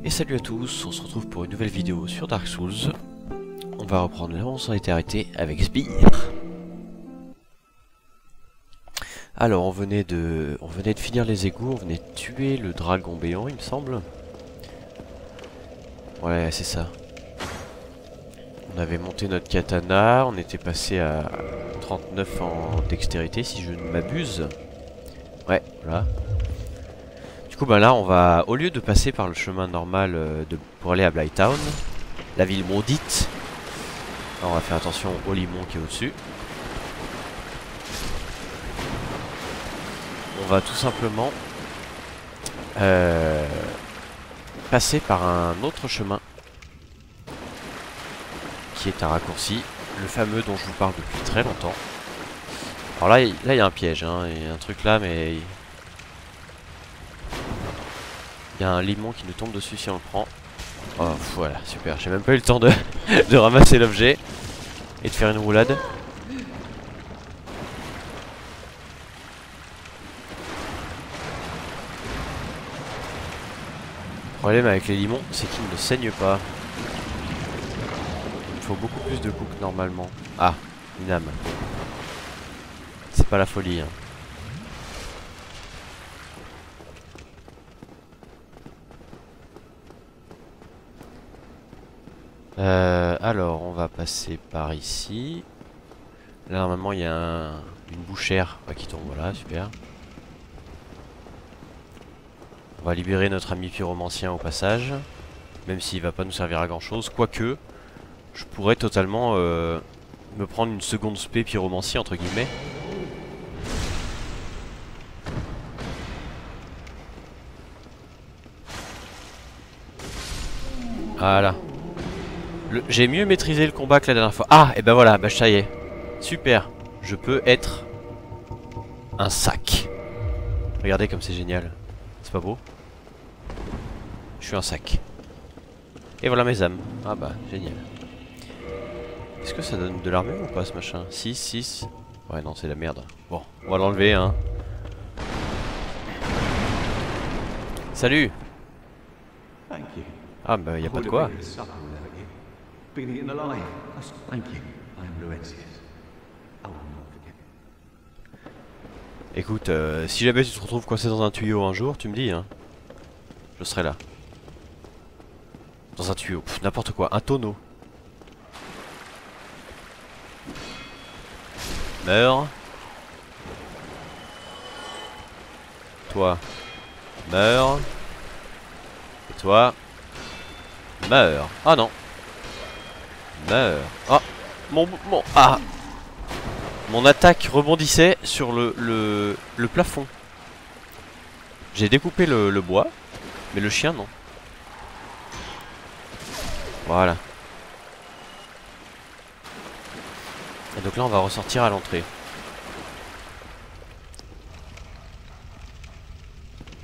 Et salut à tous, on se retrouve pour une nouvelle vidéo sur Dark Souls. On va reprendre là où on s'en était arrêté avec Sbire. Alors on venait de finir les égouts, on venait de tuer le dragon béant il me semble. Ouais c'est ça. On avait monté notre katana, on était passé à 39 en dextérité si je ne m'abuse. Ouais, voilà. Du coup, bah là, on va, au lieu de passer par le chemin normal pour aller à Blighttown, la ville maudite, là, on va faire attention au limon qui est au-dessus. On va tout simplement passer par un autre chemin qui est un raccourci, le fameux dont je vous parle depuis très longtemps. Alors là, il y a un piège, hein, il y a un truc là, mais... Il y a un limon qui nous tombe dessus si on le prend. Oh voilà, super. J'ai même pas eu le temps de, de ramasser l'objet et de faire une roulade. Le problème avec les limons, c'est qu'ils ne saignent pas. Il faut beaucoup plus de coups que normalement. Ah, une âme. C'est pas la folie, hein. Alors, on va passer par ici. Là, normalement, il y a une bouchère qui tombe. Voilà, super. On va libérer notre ami pyromancien au passage. Même s'il va pas nous servir à grand chose. Quoique, je pourrais totalement me prendre une seconde spé pyromancie, entre guillemets. Voilà. J'ai mieux maîtrisé le combat que la dernière fois. Ah, et ben voilà, bah ça y est. Super. Je peux être un sac. Regardez comme c'est génial. C'est pas beau? Je suis un sac. Et voilà mes âmes. Ah bah, génial. Est-ce que ça donne de l'armure ou pas ce machin? 6, 6. Ouais, non, c'est la merde. Bon, on va l'enlever, hein. Salut. Ah bah, y a pas de quoi. Écoute, si jamais tu te retrouves coincé dans un tuyau un jour, tu me dis, hein. Je serai là. Dans un tuyau, n'importe quoi, un tonneau. Meurs. Toi. Meurs. Et toi. Meurs. Ah non. Meurs. Ah. Ah. Mon attaque rebondissait sur le plafond. J'ai découpé le bois, mais le chien non. Voilà. Et donc là on va ressortir à l'entrée.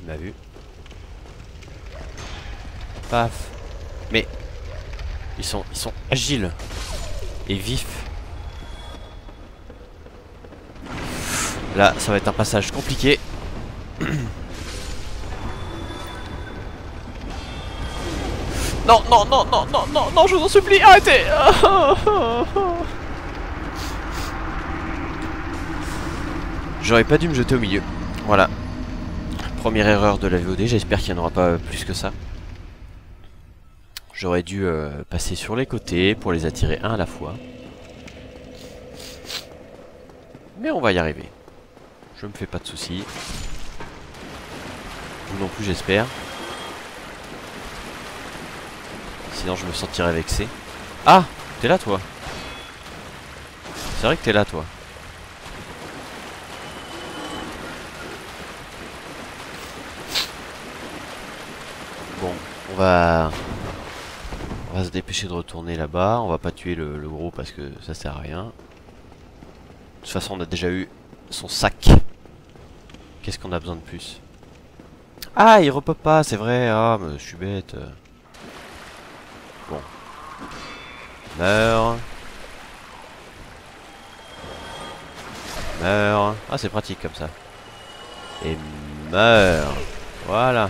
Il m'a vu. Paf. Mais ils sont agiles et vifs. Là ça va être un passage compliqué. Non, non, non, non, non, non, non, je vous en supplie, arrêtez. J'aurais pas dû me jeter au milieu. Voilà. Première erreur de la VOD, j'espère qu'il n'y en aura pas plus que ça. J'aurais dû passer sur les côtés pour les attirer un à la fois. Mais on va y arriver. Je me fais pas de soucis. Vous non plus j'espère. Sinon je me sentirais vexé. Ah, t'es là toi. C'est vrai que t'es là toi. Bon, on va se dépêcher de retourner là-bas. On va pas tuer le gros parce que ça sert à rien. De toute façon on a déjà eu son sac. Qu'est-ce qu'on a besoin de plus? Ah, il repop pas, c'est vrai. Ah, mais je suis bête. Bon. Meurs. Meurs. Ah, c'est pratique comme ça. Et meurs. Voilà.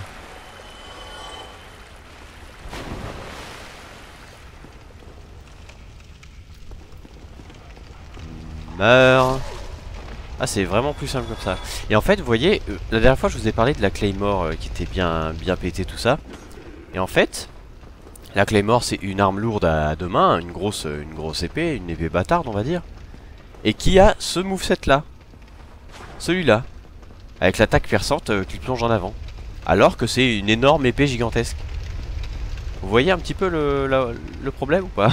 Meurs. Ah, c'est vraiment plus simple comme ça. Et en fait, vous voyez, la dernière fois je vous ai parlé de la Claymore qui était bien pétée, tout ça. Et en fait, la Claymore c'est une arme lourde à deux mains, une grosse épée, une épée bâtarde on va dire. Et qui a ce moveset là. Celui-là. Avec l'attaque perçante qui plonge en avant. Alors que c'est une énorme épée gigantesque. Vous voyez un petit peu le problème ou pas?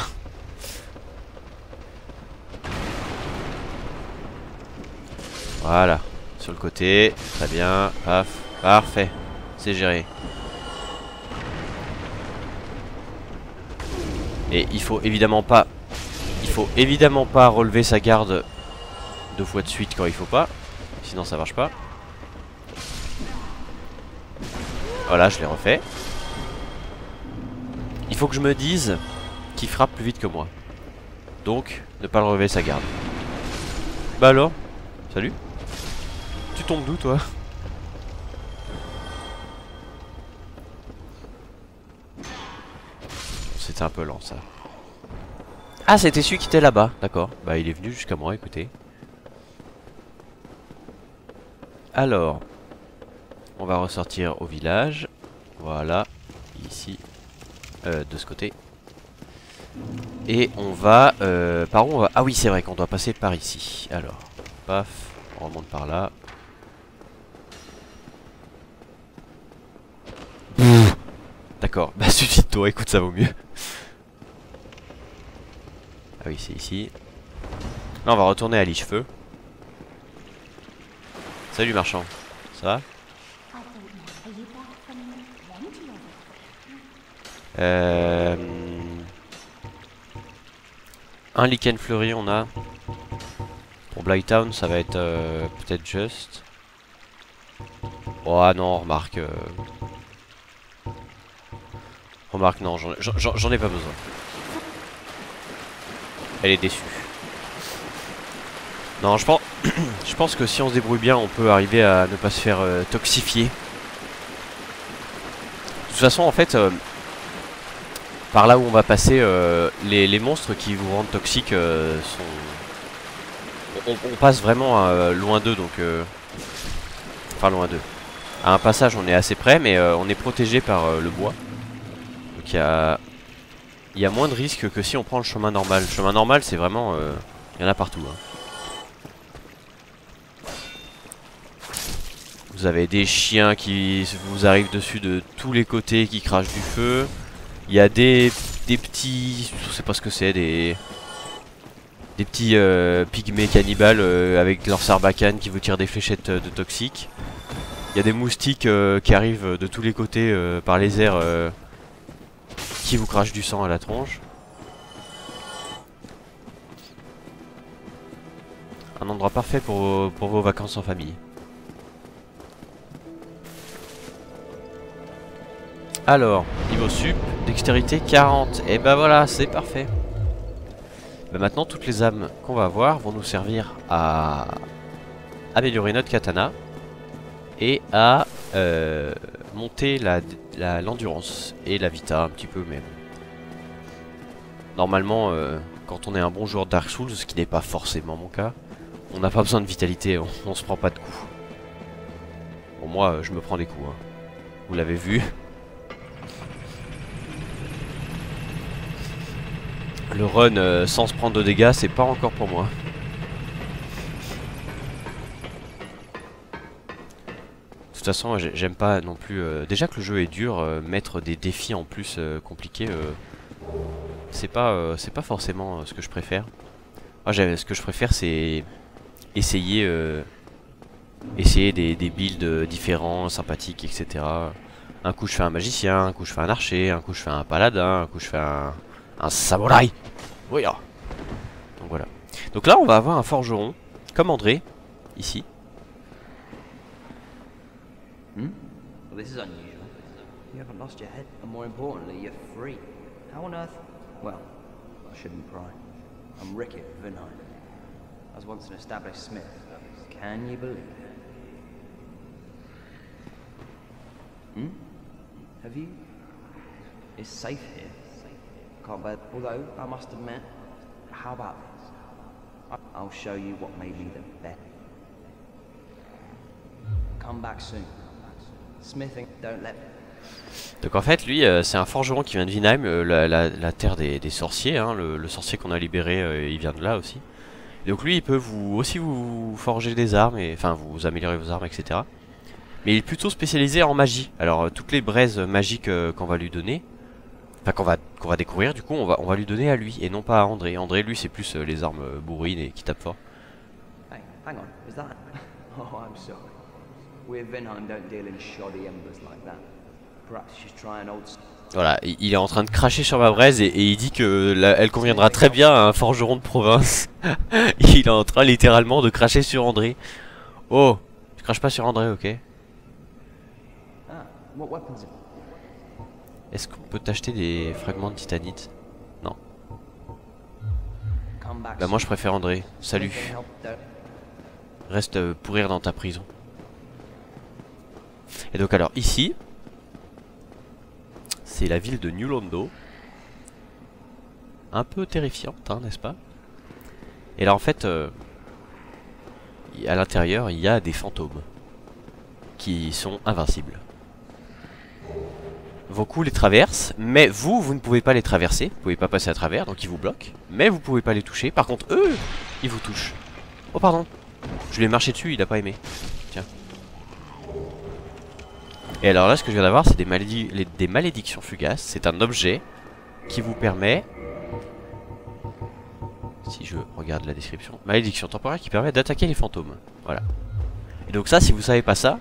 Voilà, sur le côté, très bien, paf, parfait, c'est géré. Et il faut évidemment pas relever sa garde 2 fois de suite quand il faut pas, sinon ça marche pas. Voilà, je l'ai refait. Il faut que je me dise qu'il frappe plus vite que moi. Donc, ne pas le relever sa garde. Bah alors, salut. Tu tombes d'où toi? C'était un peu lent ça. Ah, c'était celui qui était là-bas, d'accord. Bah il est venu jusqu'à moi, écoutez. Alors, on va ressortir au village. Voilà, ici, de ce côté. Et on va... par où on va... Ah oui, c'est vrai qu'on doit passer par ici. Alors, paf, on remonte par là. D'accord, bah suffit de toi, écoute, ça vaut mieux. Ah oui, c'est ici. Là, on va retourner à Lichefeu. Salut marchand, ça va? Un lichen fleuri on a. Pour Blighttown ça va être peut-être juste. Oh non, remarque. Remarque non, j'en ai pas besoin. Elle est déçue. Non, je pense que si on se débrouille bien, on peut arriver à ne pas se faire toxifier. De toute façon, en fait, par là où on va passer, les monstres qui vous rendent toxiques sont... On passe vraiment loin d'eux, donc... Enfin, loin d'eux. À un passage, on est assez près, mais on est protégé par le bois. Donc il y a moins de risques que si on prend le chemin normal. Le chemin normal, c'est vraiment... il y en a partout. Hein. Vous avez des chiens qui vous arrivent dessus de tous les côtés, qui crachent du feu. Il y a des petits... Je sais pas ce que c'est, des petits pygmées cannibales avec leur sarbacane qui vous tirent des fléchettes de toxiques. Il y a des moustiques qui arrivent de tous les côtés par les airs qui vous crachent du sang à la tronche. Un endroit parfait pour vos vacances en famille. Alors, niveau sup, dextérité 40. Et bah voilà, c'est parfait. Bah maintenant, toutes les âmes qu'on va avoir vont nous servir à améliorer notre katana et à monter l'endurance et la vita un petit peu même. Normalement, quand on est un bon joueur de Dark Souls, ce qui n'est pas forcément mon cas, on n'a pas besoin de vitalité, on se prend pas de coups. Bon, moi, je me prends des coups, hein. Vous l'avez vu. Le run sans se prendre de dégâts, c'est pas encore pour moi. De toute façon, j'aime pas non plus... déjà que le jeu est dur, mettre des défis en plus compliqués, c'est pas forcément ce que je préfère. Moi, ce que je préfère, c'est essayer des builds différents, sympathiques, etc. Un coup, je fais un magicien, un coup, je fais un archer, un coup, je fais un paladin, un coup, je fais un samouraï. Oui, ah. Donc voilà. Donc là, on va avoir un forgeron, comme André, ici. Hmm? Well, this is unusual. You haven't lost your head, and more importantly, you're free. How on earth? Well, I shouldn't pry. I'm Rickett Vinheim. I was once an established smith. Can you believe it? Hmm? Have you? It's safe here. Can't bear. Although, I must admit, how about this? I'll show you what may be the best. Come back soon. Smithing, don't let. Donc en fait lui c'est un forgeron qui vient de Vinheim, la terre des sorciers, hein, le sorcier qu'on a libéré il vient de là aussi. Et donc lui il peut aussi vous forger des armes, et enfin vous améliorer vos armes, etc. Mais il est plutôt spécialisé en magie. Alors toutes les braises magiques qu'on va lui donner, enfin qu'on va découvrir, du coup on va lui donner à lui et non pas à André. André lui c'est plus les armes bourrines et qui tapent fort. Hey, hang on, is that? Oh, I'm sorry. We of Vinheim don't deal in shoddy embers like that. Perhaps she's trying old. Voilà, il est en train de cracher sur ma braise et il dit que elle conviendra très bien à un forgeron de province. Il est en train littéralement de cracher sur André. Oh, je crache pas sur André, ok. Ah, what weapons? Est-ce qu'on peut t'acheter des fragments de titanite? Non. Bah moi je préfère André. Salut. Reste pourrir dans ta prison. Et donc alors ici, c'est la ville de New Londo. Un peu terrifiante, hein, n'est-ce pas? Et là en fait, à l'intérieur, il y a des fantômes qui sont invincibles. Vos coups les traversent, mais vous ne pouvez pas les traverser. Vous pouvez pas passer à travers, donc ils vous bloquent. Mais vous pouvez pas les toucher. Par contre, eux, ils vous touchent. Oh pardon, je lui ai marché dessus, il a pas aimé. Tiens. Et alors là, ce que je viens d'avoir, c'est des malédictions fugaces. C'est un objet qui vous permet, si je regarde la description, malédiction temporaire qui permet d'attaquer les fantômes. Voilà. Et donc ça, si vous savez pas ça,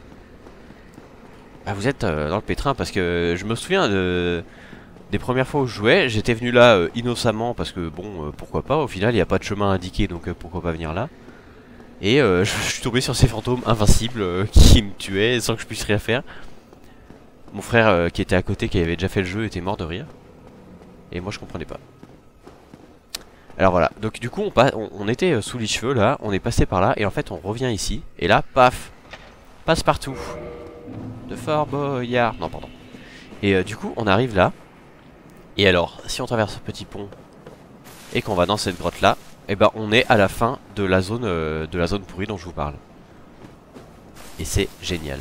bah vous êtes dans le pétrin, parce que je me souviens des premières fois où je jouais. J'étais venu là innocemment parce que bon, pourquoi pas, au final il n'y a pas de chemin indiqué, donc pourquoi pas venir là. Et je suis tombé sur ces fantômes invincibles qui me tuaient sans que je puisse rien faire. Mon frère qui était à côté, qui avait déjà fait le jeu, était mort de rire. Et moi je comprenais pas. Alors voilà, donc du coup on était sous les cheveux là, on est passé par là, et en fait on revient ici. Et là, paf, passe partout de Fort Boyard. Non pardon. Et du coup on arrive là. Et alors si on traverse ce petit pont et qu'on va dans cette grotte là, et ben on est à la fin de la zone pourrie dont je vous parle. Et c'est génial.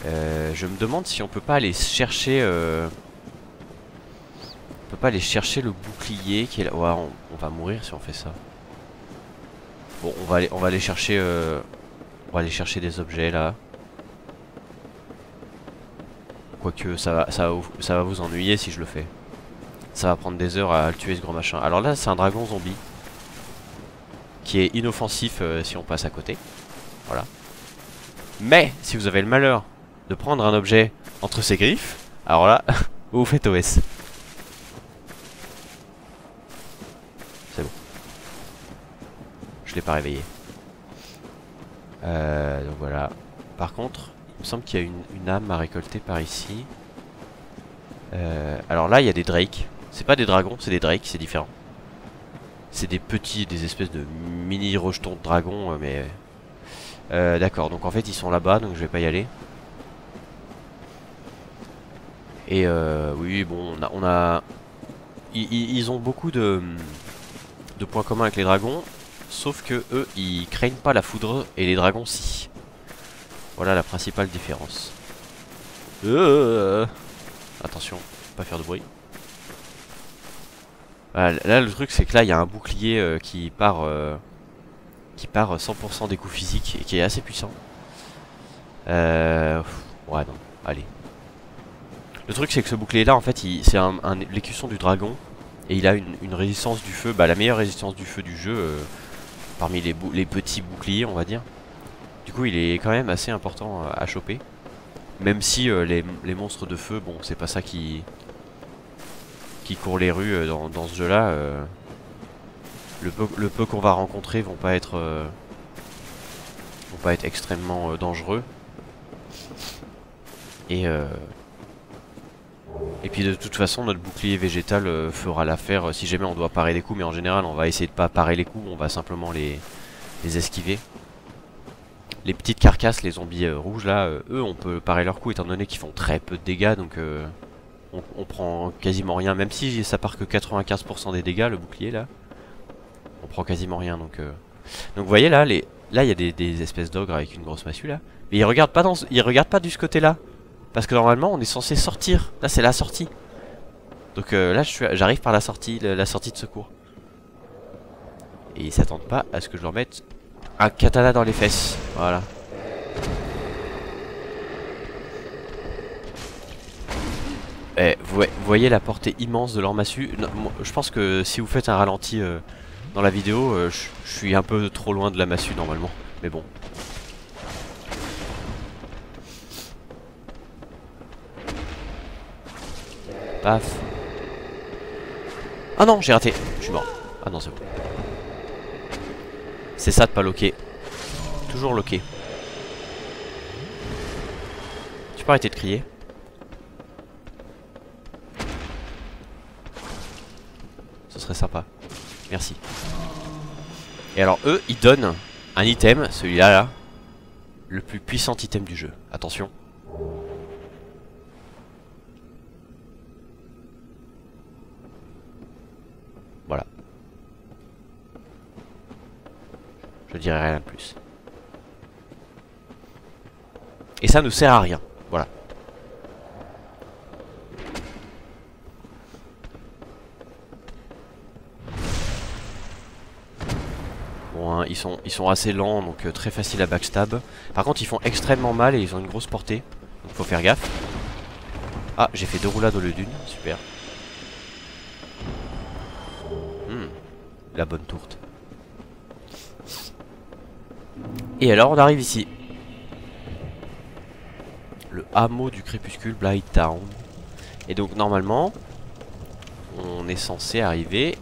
Je me demande si on peut pas aller chercher on peut pas aller chercher le bouclier qui est là. Ouais, on va mourir si on fait ça. Bon, on va aller chercher des objets là. Quoique ça va vous ennuyer si je le fais. Ça va prendre des heures à le tuer ce gros machin. Alors là c'est un dragon zombie qui est inoffensif si on passe à côté. Voilà. Mais si vous avez le malheur de prendre un objet entre ses griffes, alors là vous faites OS. C'est bon. Je l'ai pas réveillé. Donc voilà. Par contre, il me semble qu'il y a une âme à récolter par ici. Alors là, il y a des drakes. C'est pas des dragons, c'est des drakes, c'est différent. C'est des espèces de mini rejetons de dragons, mais... d'accord, donc en fait ils sont là-bas, donc je vais pas y aller. Et oui, bon, ils ont beaucoup de points communs avec les dragons, sauf que eux, ils craignent pas la foudre et les dragons si. Voilà la principale différence. Attention, pas faire de bruit. Voilà, là le truc c'est que là il y a un bouclier qui part 100% des coups physiques et qui est assez puissant. Ouais non, allez. Le truc c'est que ce bouclier là en fait c'est l'écusson du dragon. Et il a une résistance du feu, bah la meilleure résistance du feu du jeu parmi les petits boucliers on va dire. Du coup il est quand même assez important à choper. Même si les monstres de feu, bon c'est pas ça qui court les rues dans ce jeu là. Le peu qu'on va rencontrer vont pas être extrêmement dangereux. Et puis de toute façon notre bouclier végétal fera l'affaire si jamais on doit parer des coups. Mais en général on va essayer de pas parer les coups, on va simplement les esquiver. Les petites carcasses, les zombies rouges là, eux on peut parer leurs coups étant donné qu'ils font très peu de dégâts. Donc on prend quasiment rien, même si ça part que 95% des dégâts le bouclier là. prend quasiment rien donc vous voyez là, là il y a des espèces d'ogres avec une grosse massue là. Mais ils regardent pas du ce côté là. Parce que normalement on est censé sortir. Là c'est la sortie. Donc là j'arrive par la sortie de secours. Et ils s'attendent pas à ce que je leur mette un katana dans les fesses. Voilà. Vous voyez la portée immense de leur massue. Non, je pense que si vous faites un ralenti dans la vidéo, je suis un peu trop loin de la massue normalement. Mais bon. Paf. Ah non, j'ai raté. Je suis mort. Ah non, c'est bon. C'est ça de pas loquer. Toujours loquer. Tu peux arrêter de crier? Ce serait sympa. Merci. Et alors eux, ils donnent un item, celui-là là. Le plus puissant item du jeu. Attention. Voilà. Je dirais rien de plus. Et ça ne sert à rien. Voilà. Bon, hein, ils sont assez lents, donc très facile à backstab. Par contre, ils font extrêmement mal et ils ont une grosse portée. Donc faut faire gaffe. Ah, j'ai fait 2 roulades au lieu d'une. Super. La bonne tourte. Et alors on arrive ici. Le hameau du crépuscule, Blighttown. Et donc normalement on est censé arriver.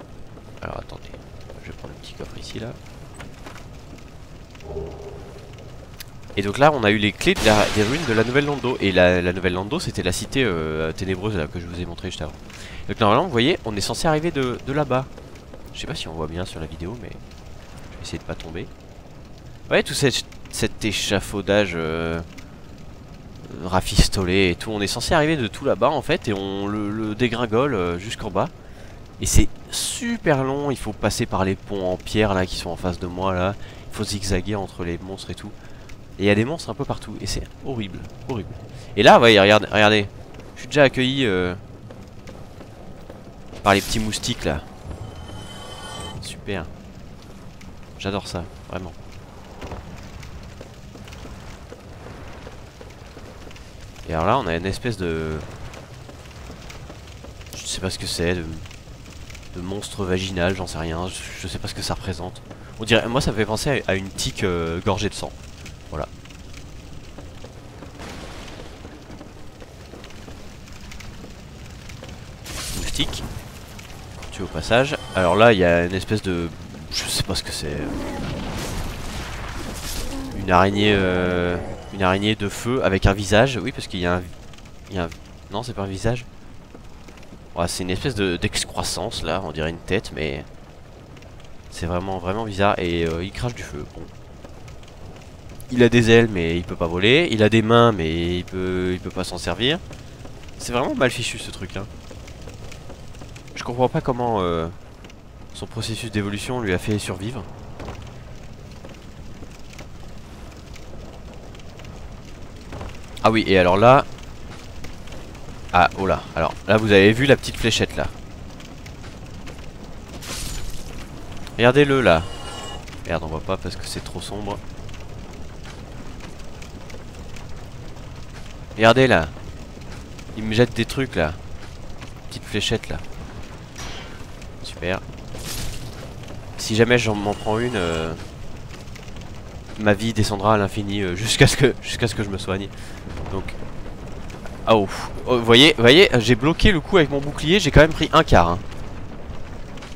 Alors attendez, je vais prendre le petit coffre ici là. Et donc là on a eu les clés des ruines de la Nouvelle Lando. Et la Nouvelle Lando c'était la cité ténébreuse là, que je vous ai montré juste avant. Donc normalement vous voyez on est censé arriver de là-bas. Je sais pas si on voit bien sur la vidéo mais je vais essayer de pas tomber. Ouais, tout cet échafaudage rafistolé et tout, on est censé arriver de tout là-bas en fait et on le dégringole jusqu'en bas. Et c'est super long, il faut passer par les ponts en pierre là qui sont en face de moi là. Il faut zigzaguer entre les monstres et tout. Et il y a des monstres un peu partout et c'est horrible, horrible. Et là, ouais, regardez, je suis déjà accueilli par les petits moustiques là. Super. J'adore ça, vraiment. Et alors là on a une espèce de... Je sais pas ce que c'est, de monstre vaginal, j'en sais rien, je sais pas ce que ça représente. On dirait, moi ça me fait penser à une tique gorgée de sang. Voilà. Moustique. Tu au passage. Alors là il y a une espèce de... Je sais pas ce que c'est. Une araignée de feu avec un visage. Oui parce qu'il y a un... Non c'est pas un visage. Ouais, c'est une espèce d'excroissance là. On dirait une tête mais... C'est vraiment bizarre. Et il crache du feu. Bon. Il a des ailes mais il peut pas voler. Il a des mains mais il peut pas s'en servir. C'est vraiment mal fichu ce truc là. Je comprends pas comment son processus d'évolution lui a fait survivre. Ah oui, et alors là... Ah, oh là. Alors là, vous avez vu la petite fléchette là. Regardez-le là. Merde, on voit pas parce que c'est trop sombre. Regardez là. Il me jette des trucs là. Petite fléchette là. Super. Si jamais j'en m'en prends une, ma vie descendra à l'infini jusqu'à ce que je me soigne. Donc, oh, vous voyez, j'ai bloqué le coup avec mon bouclier, j'ai quand même pris un quart. Hein.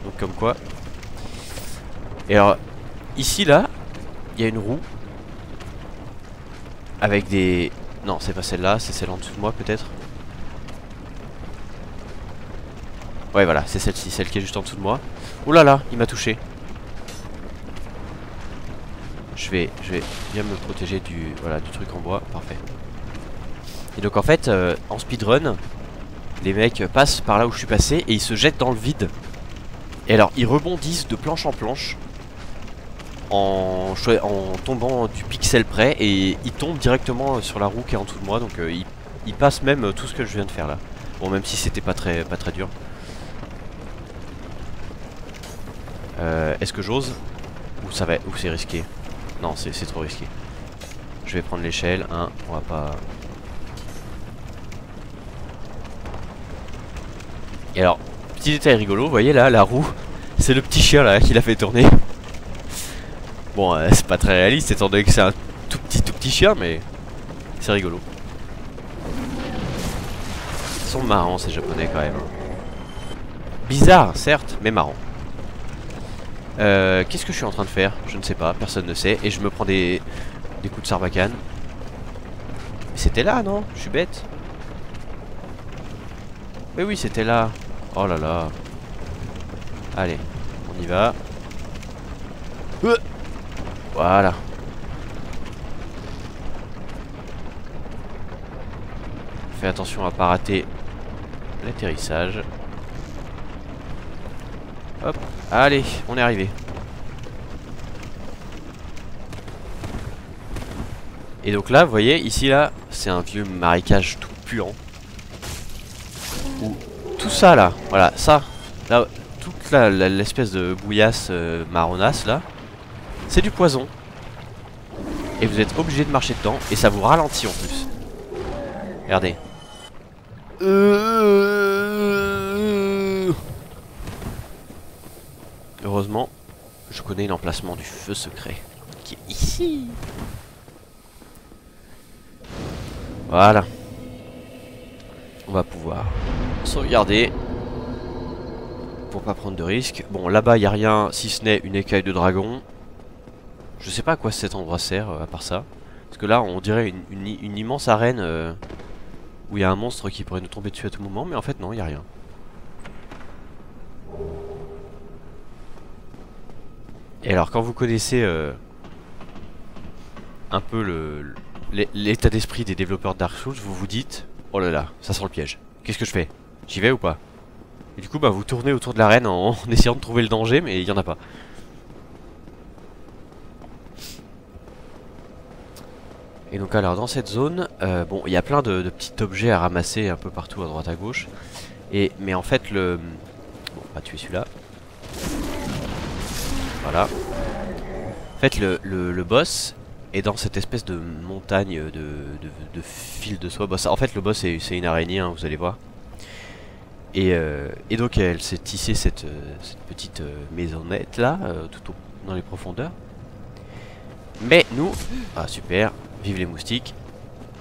Donc comme quoi. Et alors, ici là, il y a une roue avec des... Non, c'est pas celle-là, c'est celle en dessous de moi peut-être. Ouais, voilà, c'est celle-ci, celle qui est juste en dessous de moi. Oh là là, il m'a touché. Je vais bien me protéger du truc en bois, parfait. Et donc en fait, en speedrun, les mecs passent par là où je suis passé et ils se jettent dans le vide. Et alors ils rebondissent de planche en planche en tombant du pixel près, et ils tombent directement sur la roue qui est en dessous de moi. Donc ils passent même tout ce que je viens de faire là. Bon, même si c'était pas très dur. Est-ce que j'ose? Ou ça va, ou c'est risqué? Non, c'est trop risqué. Je vais prendre l'échelle, hein, on va pas... Et alors, petit détail rigolo, vous voyez là, la roue, c'est le petit chien là qui l'a fait tourner. Bon, c'est pas très réaliste étant donné que c'est un tout petit chien, mais c'est rigolo. Ils sont marrants ces japonais quand même. Bizarre, certes, mais marrant. Qu'est-ce que je suis en train de faire? Je ne sais pas, personne ne sait. Et je me prends des coups de sarbacane. C'était là, non? Je suis bête. Mais oui, c'était là. Oh là là. Allez, on y va. Voilà. Fais attention à pas rater l'atterrissage. Hop, allez, on est arrivé. Et donc là, vous voyez, ici là, c'est un vieux marécage tout puant. Où tout ça là, voilà, ça, là, toute l'espèce de bouillasse marronasse là, c'est du poison. Et vous êtes obligé de marcher dedans, et ça vous ralentit en plus. Regardez. Heureusement, je connais l'emplacement du feu secret, qui est ici. Voilà. On va pouvoir sauvegarder pour pas prendre de risques. Bon, là-bas, il n'y a rien, si ce n'est une écaille de dragon. Je sais pas à quoi cet endroit sert, à part ça. Parce que là, on dirait une immense arène où il y a un monstre qui pourrait nous tomber dessus à tout moment. Mais en fait, non, il n'y a rien. Et alors, quand vous connaissez un peu l'état d'esprit des développeurs de Dark Souls, vous vous dites, oh là là, ça sent le piège. Qu'est-ce que je fais? J'y vais ou pas? Et du coup, bah, vous tournez autour de l'arène en essayant de trouver le danger, mais il n'y en a pas. Et donc alors dans cette zone, bon, il y a plein de petits objets à ramasser un peu partout à droite à gauche. Mais en fait bon, on va tuer celui-là. Voilà. En fait le boss est dans cette espèce de montagne de fil de soie. Bah, ça, en fait le boss c'est une araignée, hein, vous allez voir. Et donc elle s'est tissée cette petite maisonnette là, dans les profondeurs. Mais nous, ah super, vive les moustiques.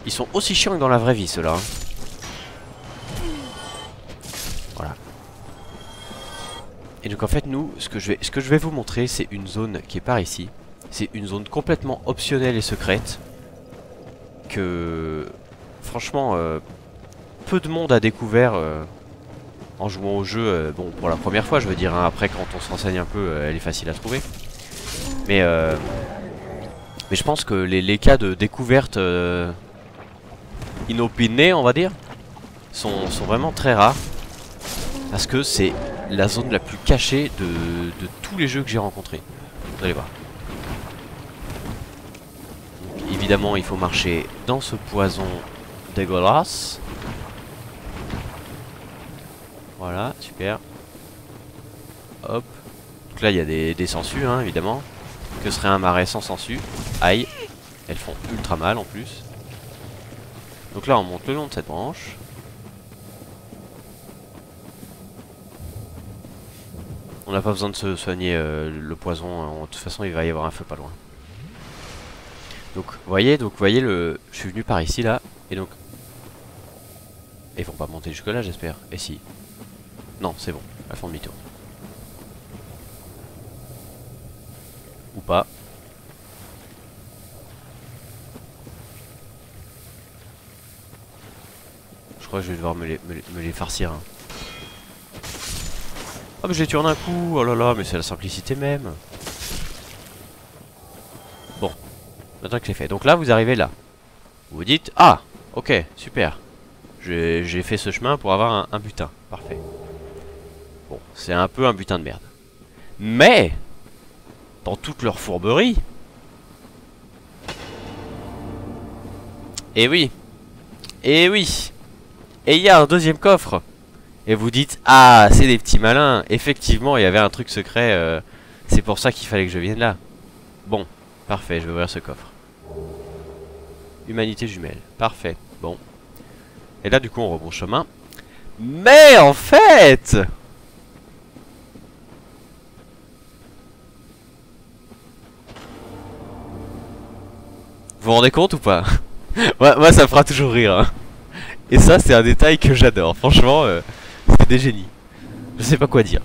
Ils sont aussi chiants que dans la vraie vie ceux-là. Hein. Voilà. Et donc en fait nous, ce que je vais vous montrer, c'est une zone qui est par ici. C'est une zone complètement optionnelle et secrète. Que franchement, peu de monde a découvert en jouant au jeu. Bon, pour la première fois je veux dire, hein. Après quand on se renseigne un peu, elle est facile à trouver. Mais je pense que les cas de découverte inopinée, on va dire, sont vraiment très rares. Parce que c'est la zone la plus cachée de tous les jeux que j'ai rencontrés. Vous allez voir. Donc, évidemment, il faut marcher dans ce poison dégueulasse. Voilà, super. Hop. Donc là, il y a des sangsues, hein, évidemment. Que serait un marais sans sangsue? Aïe. Elles font ultra mal en plus. Donc là on monte le long de cette branche. On n'a pas besoin de se soigner le poison. De toute façon il va y avoir un feu pas loin. Donc vous voyez je suis venu par ici là. Et donc ils vont pas monter jusque là j'espère. Et si. Non c'est bon. Elles font demi-tour. Ou pas. Je crois que je vais devoir me les farcir. Hein. Ah mais je les tue en un coup. Oh là là, mais c'est la simplicité même. Bon. Maintenant que c'est fait. Donc là vous arrivez là. Vous vous dites, ah ok, super. J'ai fait ce chemin pour avoir un butin. Parfait. Bon, c'est un peu un butin de merde. Mais, dans toute leur fourberie... Et oui. Et oui. Et il y a un deuxième coffre. Et vous dites, ah, c'est des petits malins. Effectivement, il y avait un truc secret. C'est pour ça qu'il fallait que je vienne là. Bon, parfait, je vais ouvrir ce coffre. Humanité jumelle, parfait, bon. Et là du coup on rebrousse chemin. Mais en fait, vous vous rendez compte ou pas? Moi ça me fera toujours rire hein. Et ça c'est un détail que j'adore. Franchement c'est des génies. Je sais pas quoi dire.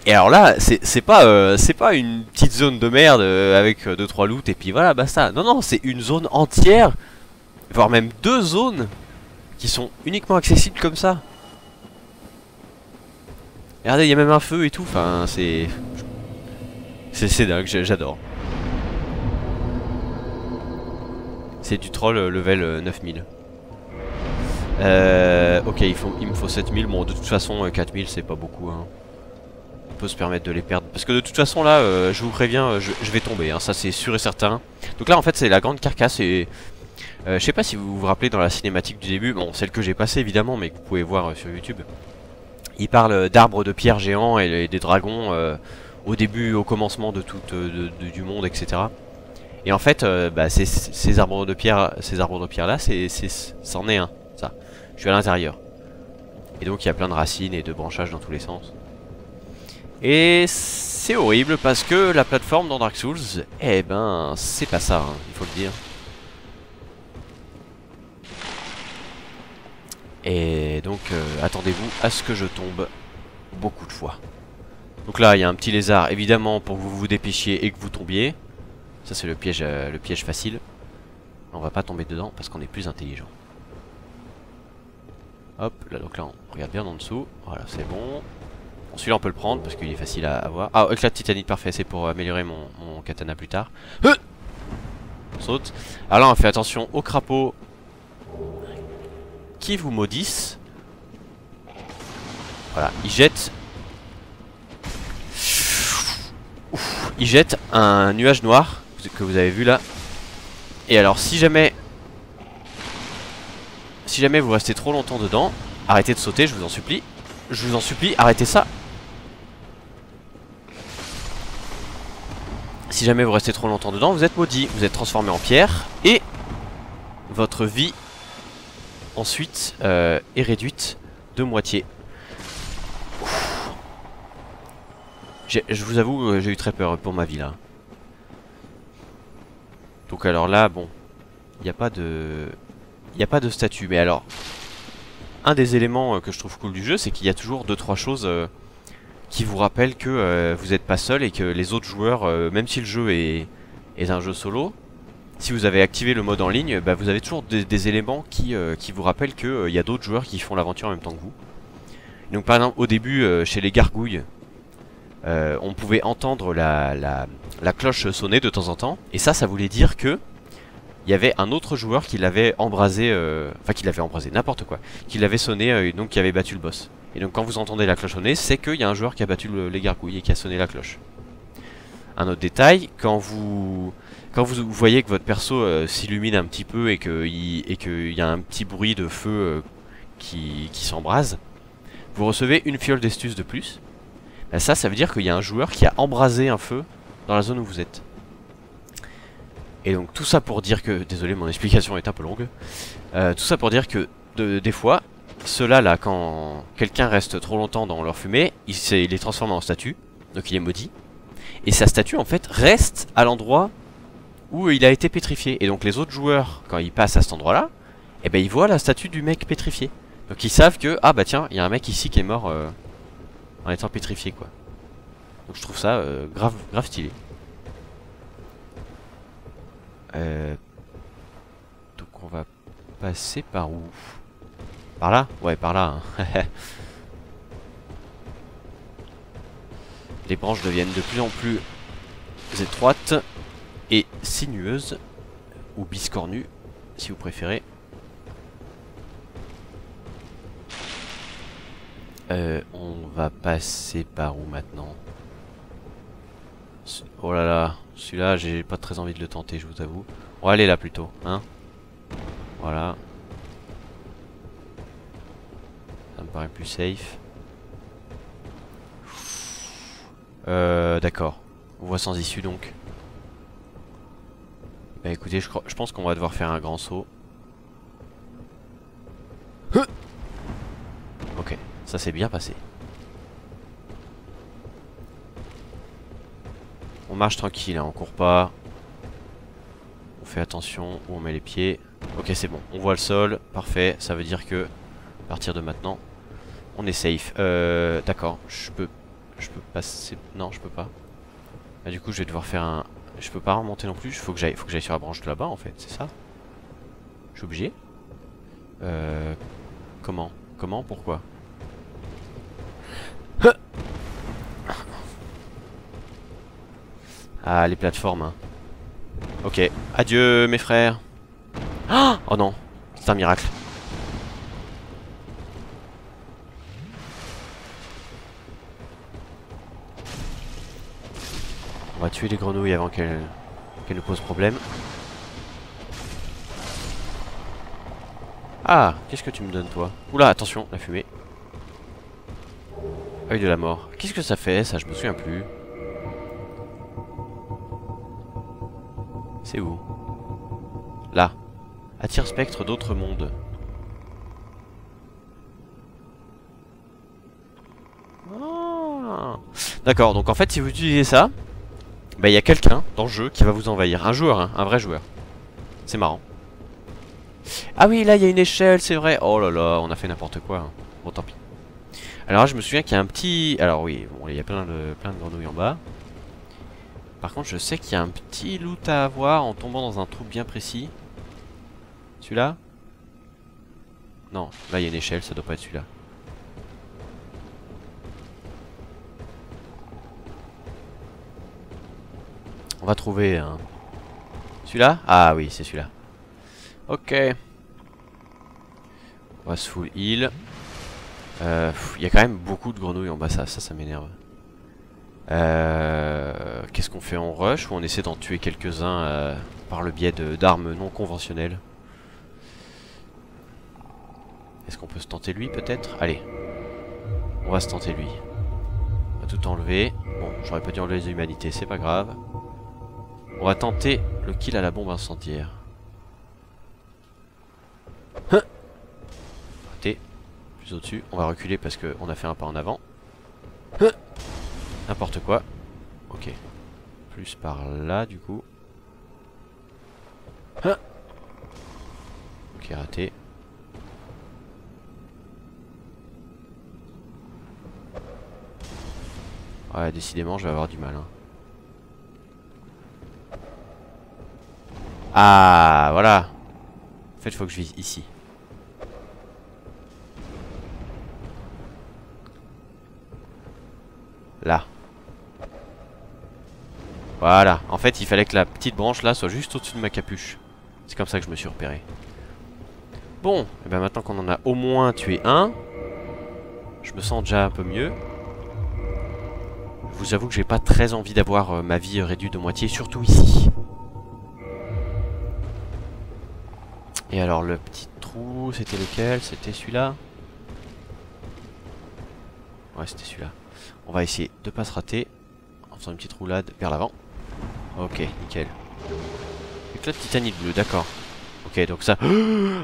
Et alors là, c'est pas une petite zone de merde avec 2-3 loots et puis voilà, basta. Non, non, c'est une zone entière, voire même 2 zones qui sont uniquement accessibles comme ça. Et regardez, il y a même un feu et tout, enfin, c'est dingue, j'adore. C'est du troll level 9000. Ok, il me faut 7000, bon de toute façon 4000 c'est pas beaucoup hein. Peut se permettre de les perdre parce que de toute façon là je vous préviens je vais tomber hein, ça c'est sûr et certain. Donc là en fait c'est la grande carcasse et je sais pas si vous vous rappelez dans la cinématique du début, bon celle que j'ai passée évidemment mais que vous pouvez voir sur YouTube. Il parle d'arbres de pierre géants et des dragons au début, au commencement de tout du monde, etc. Et en fait bah, ces arbres de pierre là c'en est un, ça. Je suis à l'intérieur. Et donc il y a plein de racines et de branchages dans tous les sens. Et c'est horrible parce que la plateforme dans Dark Souls, eh ben, c'est pas ça, hein, il faut le dire. Et donc, attendez-vous à ce que je tombe beaucoup de fois. Donc là, il y a un petit lézard, évidemment, pour que vous vous dépêchiez et que vous tombiez. Ça, c'est le piège facile. On va pas tomber dedans parce qu'on est plus intelligent. Hop, là, donc là, on regarde bien en dessous. Voilà, c'est bon. Bon, celui-là on peut le prendre parce qu'il est facile à avoir. Ah, éclat de titanite, parfait, c'est pour améliorer mon katana plus tard. On saute. Alors là on fait attention aux crapauds qui vous maudissent. Voilà, ils jettent. Ouf, ils jettent un nuage noir que vous avez vu là. Et alors si jamais vous restez trop longtemps dedans, arrêtez de sauter, je vous en supplie. Je vous en supplie, arrêtez ça. Si jamais vous restez trop longtemps dedans, vous êtes maudit. Vous êtes transformé en pierre. Et votre vie, ensuite, est réduite de moitié. Je vous avoue, j'ai eu très peur pour ma vie, là. Donc alors là, bon. Il n'y a pas de statue. Mais alors, un des éléments que je trouve cool du jeu, c'est qu'il y a toujours 2-3 choses... qui vous rappelle que vous n'êtes pas seul et que les autres joueurs, même si le jeu est un jeu solo, si vous avez activé le mode en ligne, bah, vous avez toujours des éléments qui vous rappellent qu'il y a d'autres joueurs qui font l'aventure en même temps que vous. Donc par exemple au début chez les gargouilles, on pouvait entendre la cloche sonner de temps en temps, et ça voulait dire que il y avait un autre joueur qui l'avait embrasé, enfin qui l'avait embrasé, n'importe quoi, qui l'avait sonné, donc qui avait battu le boss. Et donc quand vous entendez la cloche sonner, c'est qu'il y a un joueur qui a battu les gargouilles et qui a sonné la cloche. Un autre détail, quand vous voyez que votre perso s'illumine un petit peu et qu'il y a un petit bruit de feu qui s'embrase, vous recevez une fiole d'estus de plus. Ben ça veut dire qu'il y a un joueur qui a embrasé un feu dans la zone où vous êtes. Et donc tout ça pour dire que, désolé mon explication est un peu longue, tout ça pour dire que des fois, ceux-là, là, quand quelqu'un reste trop longtemps dans leur fumée, il est transformé en statue, donc il est maudit. Et sa statue, en fait, reste à l'endroit où il a été pétrifié. Et donc les autres joueurs, quand ils passent à cet endroit-là, eh ben ils voient la statue du mec pétrifié. Donc ils savent que, ah bah tiens, il y a un mec ici qui est mort en étant pétrifié, quoi. Donc je trouve ça grave stylé. Donc on va passer par où? Par là? Ouais, par là. Hein. Les branches deviennent de plus en plus étroites et sinueuses, ou biscornues, si vous préférez. On va passer par où maintenant? Oh là là, celui-là j'ai pas très envie de le tenter, je vous avoue. On va aller là plutôt, hein. Voilà. Ça me paraît plus safe. D'accord. Voie sans issue donc. Bah écoutez, je pense qu'on va devoir faire un grand saut. Ok, ça s'est bien passé. On marche tranquille, hein, on court pas. On fait attention où on met les pieds. Ok, c'est bon, on voit le sol, parfait. Ça veut dire que, à partir de maintenant, on est safe. D'accord, je peux passer... Non, je peux pas. Ah, du coup, je vais devoir faire un... Je peux pas remonter non plus, faut que j'aille sur la branche de là-bas, en fait, c'est ça? Je suis obligé? Comment? Comment? Pourquoi? Ah, les plateformes, hein. Ok, adieu mes frères. Oh non, c'est un miracle. On va tuer les grenouilles avant qu'elles nous posent problème. Ah, qu'est-ce que tu me donnes toi? Oula, attention, la fumée. Œil de la mort. Qu'est-ce que ça fait ça? Je me souviens plus. C'est où? Là. Attire spectre d'autres mondes. Ah. D'accord, donc en fait si vous utilisez ça, bah il y a quelqu'un dans le jeu qui va vous envahir. Un joueur, hein, un vrai joueur. C'est marrant. Ah oui, là il y a une échelle, c'est vrai. Oh là là, on a fait n'importe quoi. Hein. Bon, tant pis. Alors là, je me souviens qu'il y a un petit... Alors oui, bon, il y a plein de grenouilles en bas. Par contre, je sais qu'il y a un petit loot à avoir en tombant dans un trou bien précis. Celui-là? Non, là il y a une échelle, ça doit pas être celui-là. On va trouver un... Celui-là? Ah oui, c'est celui-là. Ok. On va se full heal. Il y a quand même beaucoup de grenouilles en bas, ça m'énerve. Qu'est-ce qu'on fait? On rush ou on essaie d'en tuer quelques-uns par le biais d'armes non conventionnelles? Est-ce qu'on peut se tenter lui peut-être? Allez. On va se tenter lui. On va tout enlever. Bon, j'aurais pas dû enlever les humanités, c'est pas grave. On va tenter le kill à la bombe incendiaire. Raté. Plus au-dessus. On va reculer parce qu'on a fait un pas en avant. N'importe quoi. Ok. Plus par là du coup. Ok, raté. Ouais, décidément, je vais avoir du mal. Hein. Ah, voilà. En fait, il faut que je vise ici. Là. Voilà. En fait, il fallait que la petite branche là soit juste au-dessus de ma capuche. C'est comme ça que je me suis repéré. Bon, et ben maintenant qu'on en a au moins tué un, je me sens déjà un peu mieux. Je vous avoue que j'ai pas très envie d'avoir ma vie réduite de moitié, surtout ici. Et alors le petit trou, c'était lequel? C'était celui-là? Ouais, c'était celui-là. On va essayer de pas se rater en faisant une petite roulade vers l'avant. Ok, nickel. Éclat de titanite bleu, d'accord. Ok, donc ça...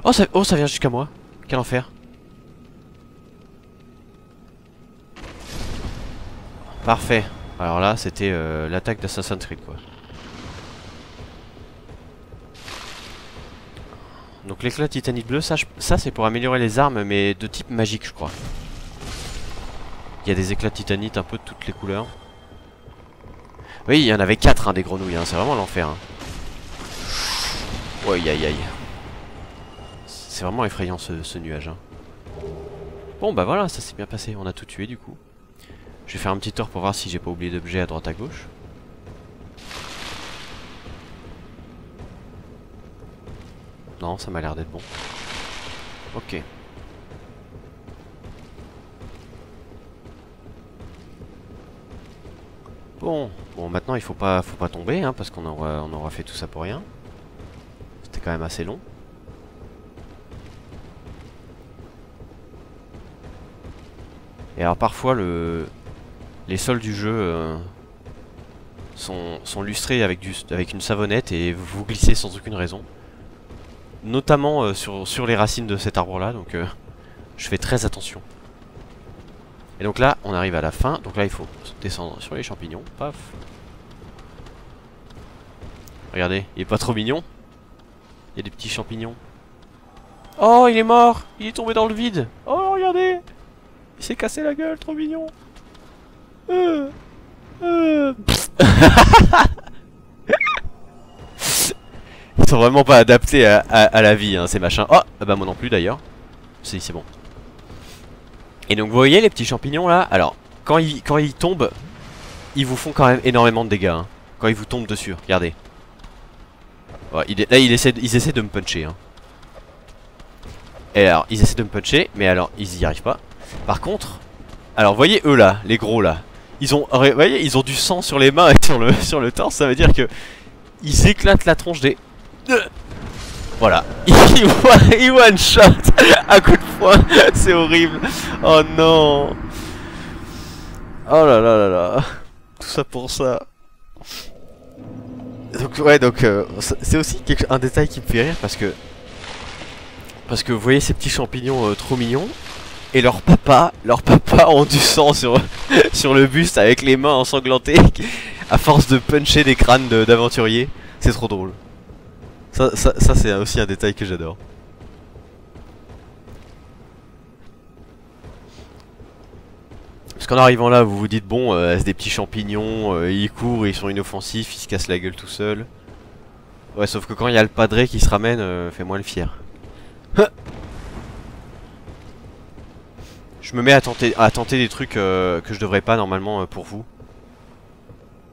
Oh, ça vient jusqu'à moi. Quel enfer. Parfait. Alors là, c'était l'attaque d'Assassin's Creed, quoi. Donc l'éclat de titanite bleu, ça c'est pour améliorer les armes, mais de type magique, je crois. Il y a des éclats de titanite un peu de toutes les couleurs. Oui, il y en avait 4 hein, des grenouilles, hein. C'est vraiment l'enfer. Hein. Ouais, aïe aïe. C'est vraiment effrayant ce nuage. Hein. Bon bah voilà, ça s'est bien passé, on a tout tué du coup. Je vais faire un petit tour pour voir si j'ai pas oublié d'objet à droite à gauche. Non, ça m'a l'air d'être bon. Ok. Bon, maintenant il faut pas tomber, hein, parce qu'on aura fait tout ça pour rien. C'était quand même assez long. Et alors parfois les sols du jeu sont lustrés avec une savonnette et vous glissez sans aucune raison. Notamment sur les racines de cet arbre là, donc je fais très attention. Et donc là on arrive à la fin, donc là il faut descendre sur les champignons, paf. Regardez, il est pas trop mignon. Il y a des petits champignons. Oh, il est mort. Il est tombé dans le vide. Oh, regardez. Il s'est cassé la gueule, trop mignon. Ils sont vraiment pas adaptés à la vie, hein, ces machins. Oh, bah moi non plus d'ailleurs. Si, c'est bon. Et donc vous voyez les petits champignons là. Alors, quand ils tombent, ils vous font quand même énormément de dégâts, hein. Quand ils vous tombent dessus, regardez. Ouais, là ils essaient de me puncher, hein. Et alors ils essaient de me puncher, mais alors ils y arrivent pas. Par contre, alors voyez eux là, les gros là, voyez, ils ont du sang sur les mains et sur le torse. Ça veut dire que ils éclatent la tronche des... Voilà, ils one shot à coup de poing. C'est horrible. Oh non. Oh là là là là. Tout ça pour ça. Donc ouais, donc c'est aussi un détail qui me fait rire parce que vous voyez ces petits champignons trop mignons et leur papa ont du sang sur sur le buste avec les mains ensanglantées à force de puncher des crânes d'aventuriers. C'est trop drôle. Ça c'est aussi un détail que j'adore. Parce qu'en arrivant là, vous vous dites bon, c'est des petits champignons, ils courent, ils sont inoffensifs, ils se cassent la gueule tout seuls. Ouais, sauf que quand il y a le padré qui se ramène, fais-moi le fier. Je me mets à tenter des trucs que je devrais pas normalement pour vous.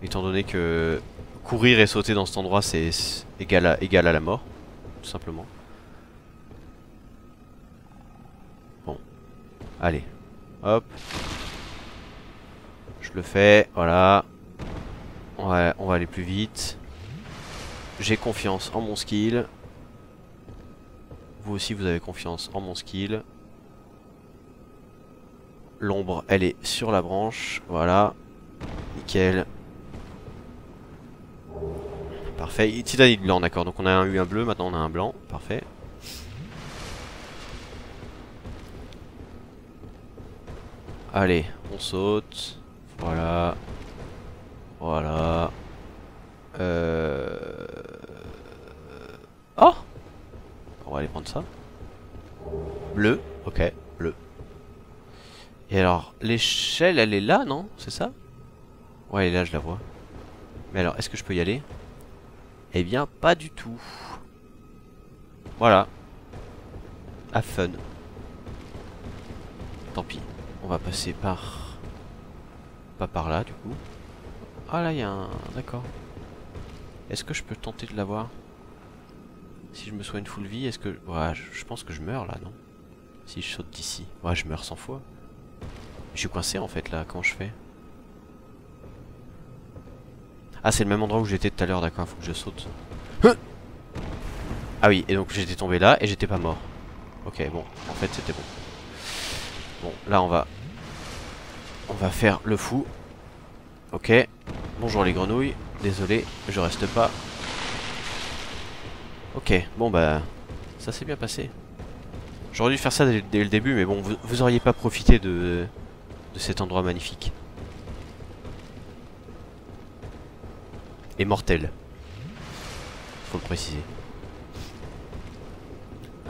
Étant donné que courir et sauter dans cet endroit c'est égal à la mort, tout simplement. Bon, allez, hop. Je le fais, voilà. On va aller plus vite. J'ai confiance en mon skill. Vous aussi vous avez confiance en mon skill. L'ombre elle est sur la branche, voilà. Nickel. Parfait, Titan il est blanc, d'accord, donc on a eu un bleu, maintenant on a un blanc, parfait. Allez, on saute. Voilà. Voilà. Oh! On va aller prendre ça. Bleu, ok, bleu. Et alors, l'échelle, elle est là, non? C'est ça? Ouais, elle est là, je la vois. Mais alors, est-ce que je peux y aller? Eh bien, pas du tout. Voilà. Have fun. Tant pis. On va passer par... Pas par là, du coup. Ah, là, il y a un... D'accord. Est-ce que je peux tenter de l'avoir? Si je me soigne full vie, est-ce que... Ouais, je pense que je meurs, là, non? Si je saute d'ici. Ouais, je meurs 100 fois. Je suis coincé, en fait, là. Comment je fais? Ah, c'est le même endroit où j'étais tout à l'heure, d'accord, faut que je saute. Ah oui, et donc j'étais tombé là et j'étais pas mort. Ok, bon, en fait c'était bon. Bon, là on va faire le fou. Ok, bonjour les grenouilles, désolé, je reste pas. Ok, bon bah, ça s'est bien passé. J'aurais dû faire ça dès le début, mais bon, vous auriez pas profité de cet endroit magnifique. Et mortel. Faut le préciser.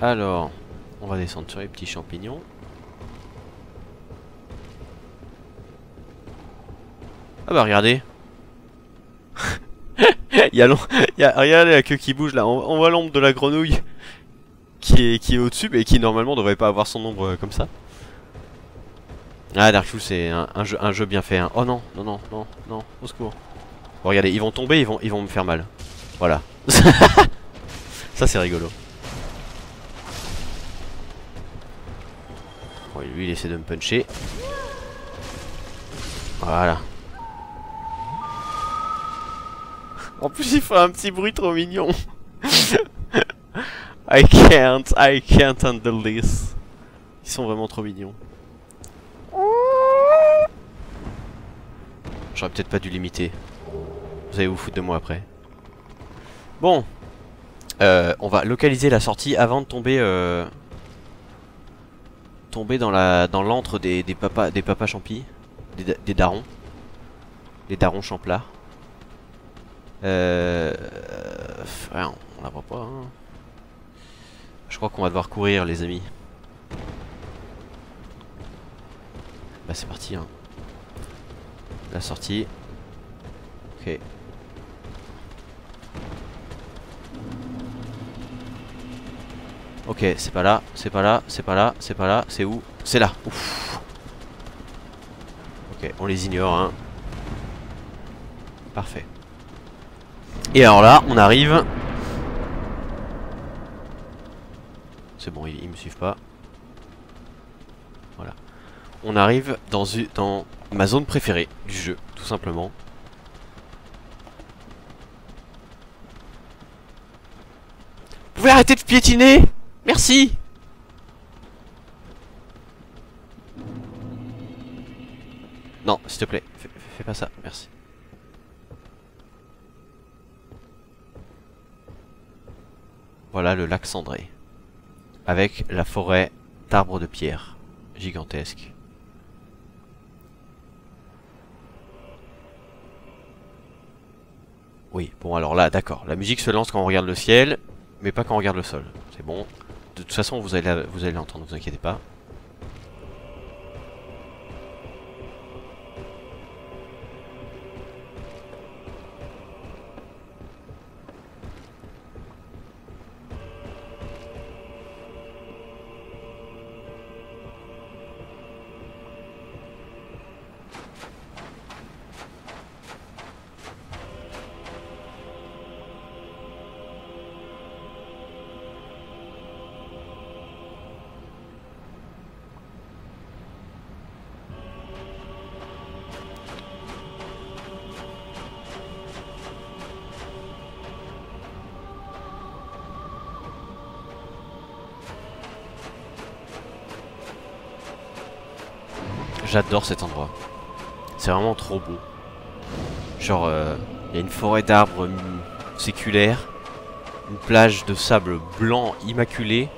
Alors, on va descendre sur les petits champignons. Ah bah regardez. Regardez la queue qui bouge là. On voit l'ombre de la grenouille qui est au-dessus, mais qui normalement devrait pas avoir son ombre comme ça. Ah, Dark Souls c'est un jeu bien fait, hein. Oh non, non, non, non, non, au secours. Bon, regardez, ils vont tomber, ils vont me faire mal. Voilà. Ça c'est rigolo. Bon, lui il essaie de me puncher. Voilà. En plus, il fait un petit bruit trop mignon. I can't handle this. Ils sont vraiment trop mignons. J'aurais peut-être pas dû l'imiter. Vous allez vous foutre de moi après. Bon. On va localiser la sortie avant de tomber dans l'antre des papas champis. Des darons. Les darons champlards. Ouais, on la voit pas. Hein. Je crois qu'on va devoir courir, les amis. Bah c'est parti. Hein. La sortie. Ok. Ok, c'est pas là, c'est pas là, c'est pas là, c'est pas là, c'est où? C'est là. Ouf. Ok, on les ignore, hein. Parfait. Et alors là, on arrive. C'est bon, ils me suivent pas. Voilà. On arrive dans ma zone préférée du jeu, tout simplement. Vous pouvez arrêter de piétiner? Merci. Non, s'il te plaît, fais pas ça, merci. Voilà le lac cendré. Avec la forêt d'arbres de pierre. Gigantesque. Oui, bon alors là, d'accord. La musique se lance quand on regarde le ciel, mais pas quand on regarde le sol. C'est bon. De toute façon, vous allez l'entendre, ne vous inquiétez pas. J'adore cet endroit. C'est vraiment trop beau. Genre, il y a une forêt d'arbres séculaires, une plage de sable blanc immaculé.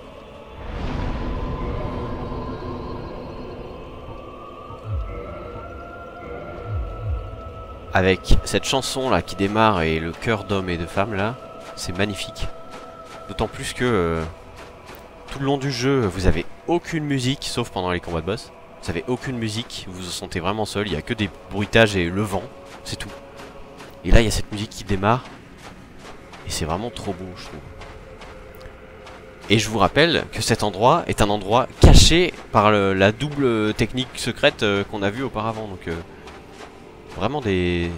Avec cette chanson là qui démarre et le chœur d'hommes et de femmes là, c'est magnifique. D'autant plus que tout le long du jeu, vous avez aucune musique, sauf pendant les combats de boss. Vous avez aucune musique, vous vous sentez vraiment seul, il n'y a que des bruitages et le vent, c'est tout. Et là il y a cette musique qui démarre, et c'est vraiment trop beau je trouve. Et je vous rappelle que cet endroit est un endroit caché par la double technique secrète qu'on a vue auparavant, donc vraiment des...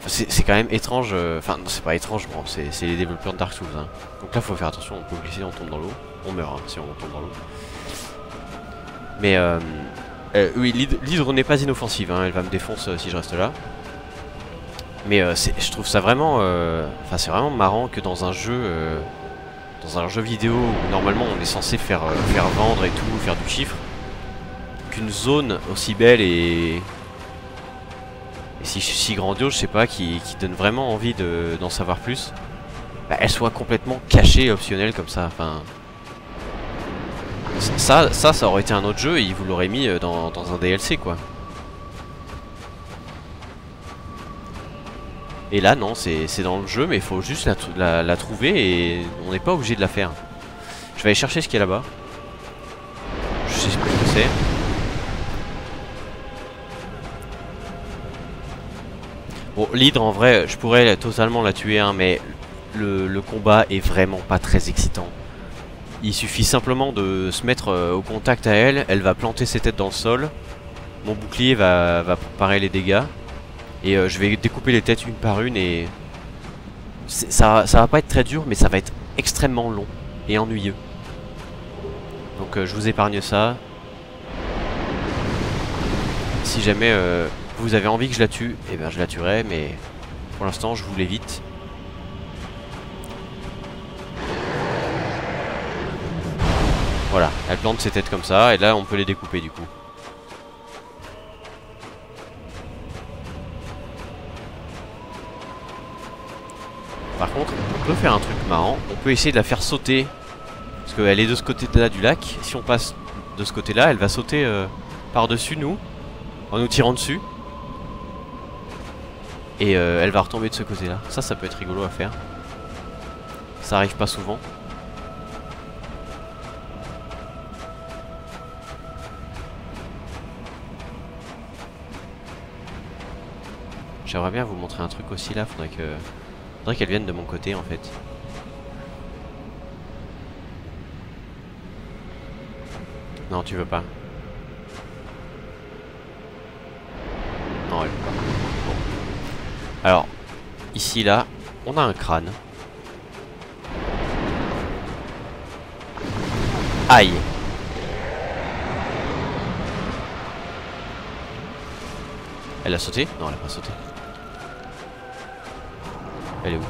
Enfin, c'est quand même étrange, enfin non, c'est pas étrange, bon, c'est les développeurs de Dark Souls. Hein. Donc là faut faire attention, on peut glisser, on tombe dans l'eau, on meurt hein, si on tombe dans l'eau. Mais oui, l'hydre n'est pas inoffensive, hein, elle va me défoncer si je reste là. Mais je trouve ça vraiment, enfin c'est vraiment marrant que dans un jeu vidéo où normalement on est censé faire vendre et tout, faire du chiffre, qu'une zone aussi belle et si grandiose, je sais pas, qui donne vraiment envie d'en savoir plus, bah, elle soit complètement cachée et optionnelle comme ça. Enfin. Ça aurait été un autre jeu et il vous l'aurait mis dans un DLC quoi. Et là non, c'est dans le jeu mais il faut juste la trouver et on n'est pas obligé de la faire. Je vais aller chercher ce qu'il y a là-bas. Je sais pas ce que c'est. Bon, l'hydre en vrai, je pourrais totalement la tuer hein, mais le combat est vraiment pas très excitant. Il suffit simplement de se mettre au contact à elle, elle va planter ses têtes dans le sol, mon bouclier va préparer les dégâts, et je vais découper les têtes une par une, et ça va pas être très dur, mais ça va être extrêmement long et ennuyeux. Donc je vous épargne ça. Si jamais vous avez envie que je la tue, eh ben je la tuerai, mais Pour l'instant, je vous l'évite. Voilà, elle plante ses têtes comme ça, et là on peut les découper du coup. Par contre, on peut faire un truc marrant, on peut essayer de la faire sauter. Parce qu'elle est de ce côté-là du lac, si on passe de ce côté-là, elle va sauter par-dessus nous, en nous tirant dessus. Et elle va retomber de ce côté-là. Ça peut être rigolo à faire. Ça arrive pas souvent. J'aimerais bien vous montrer un truc aussi là, faudrait qu'elle vienne de mon côté en fait. Non, tu veux pas. Non, elle veut pas. Bon. Alors, ici là, on a un crâne. Aïe. Elle a sauté? Non, elle a pas sauté. Elle est où?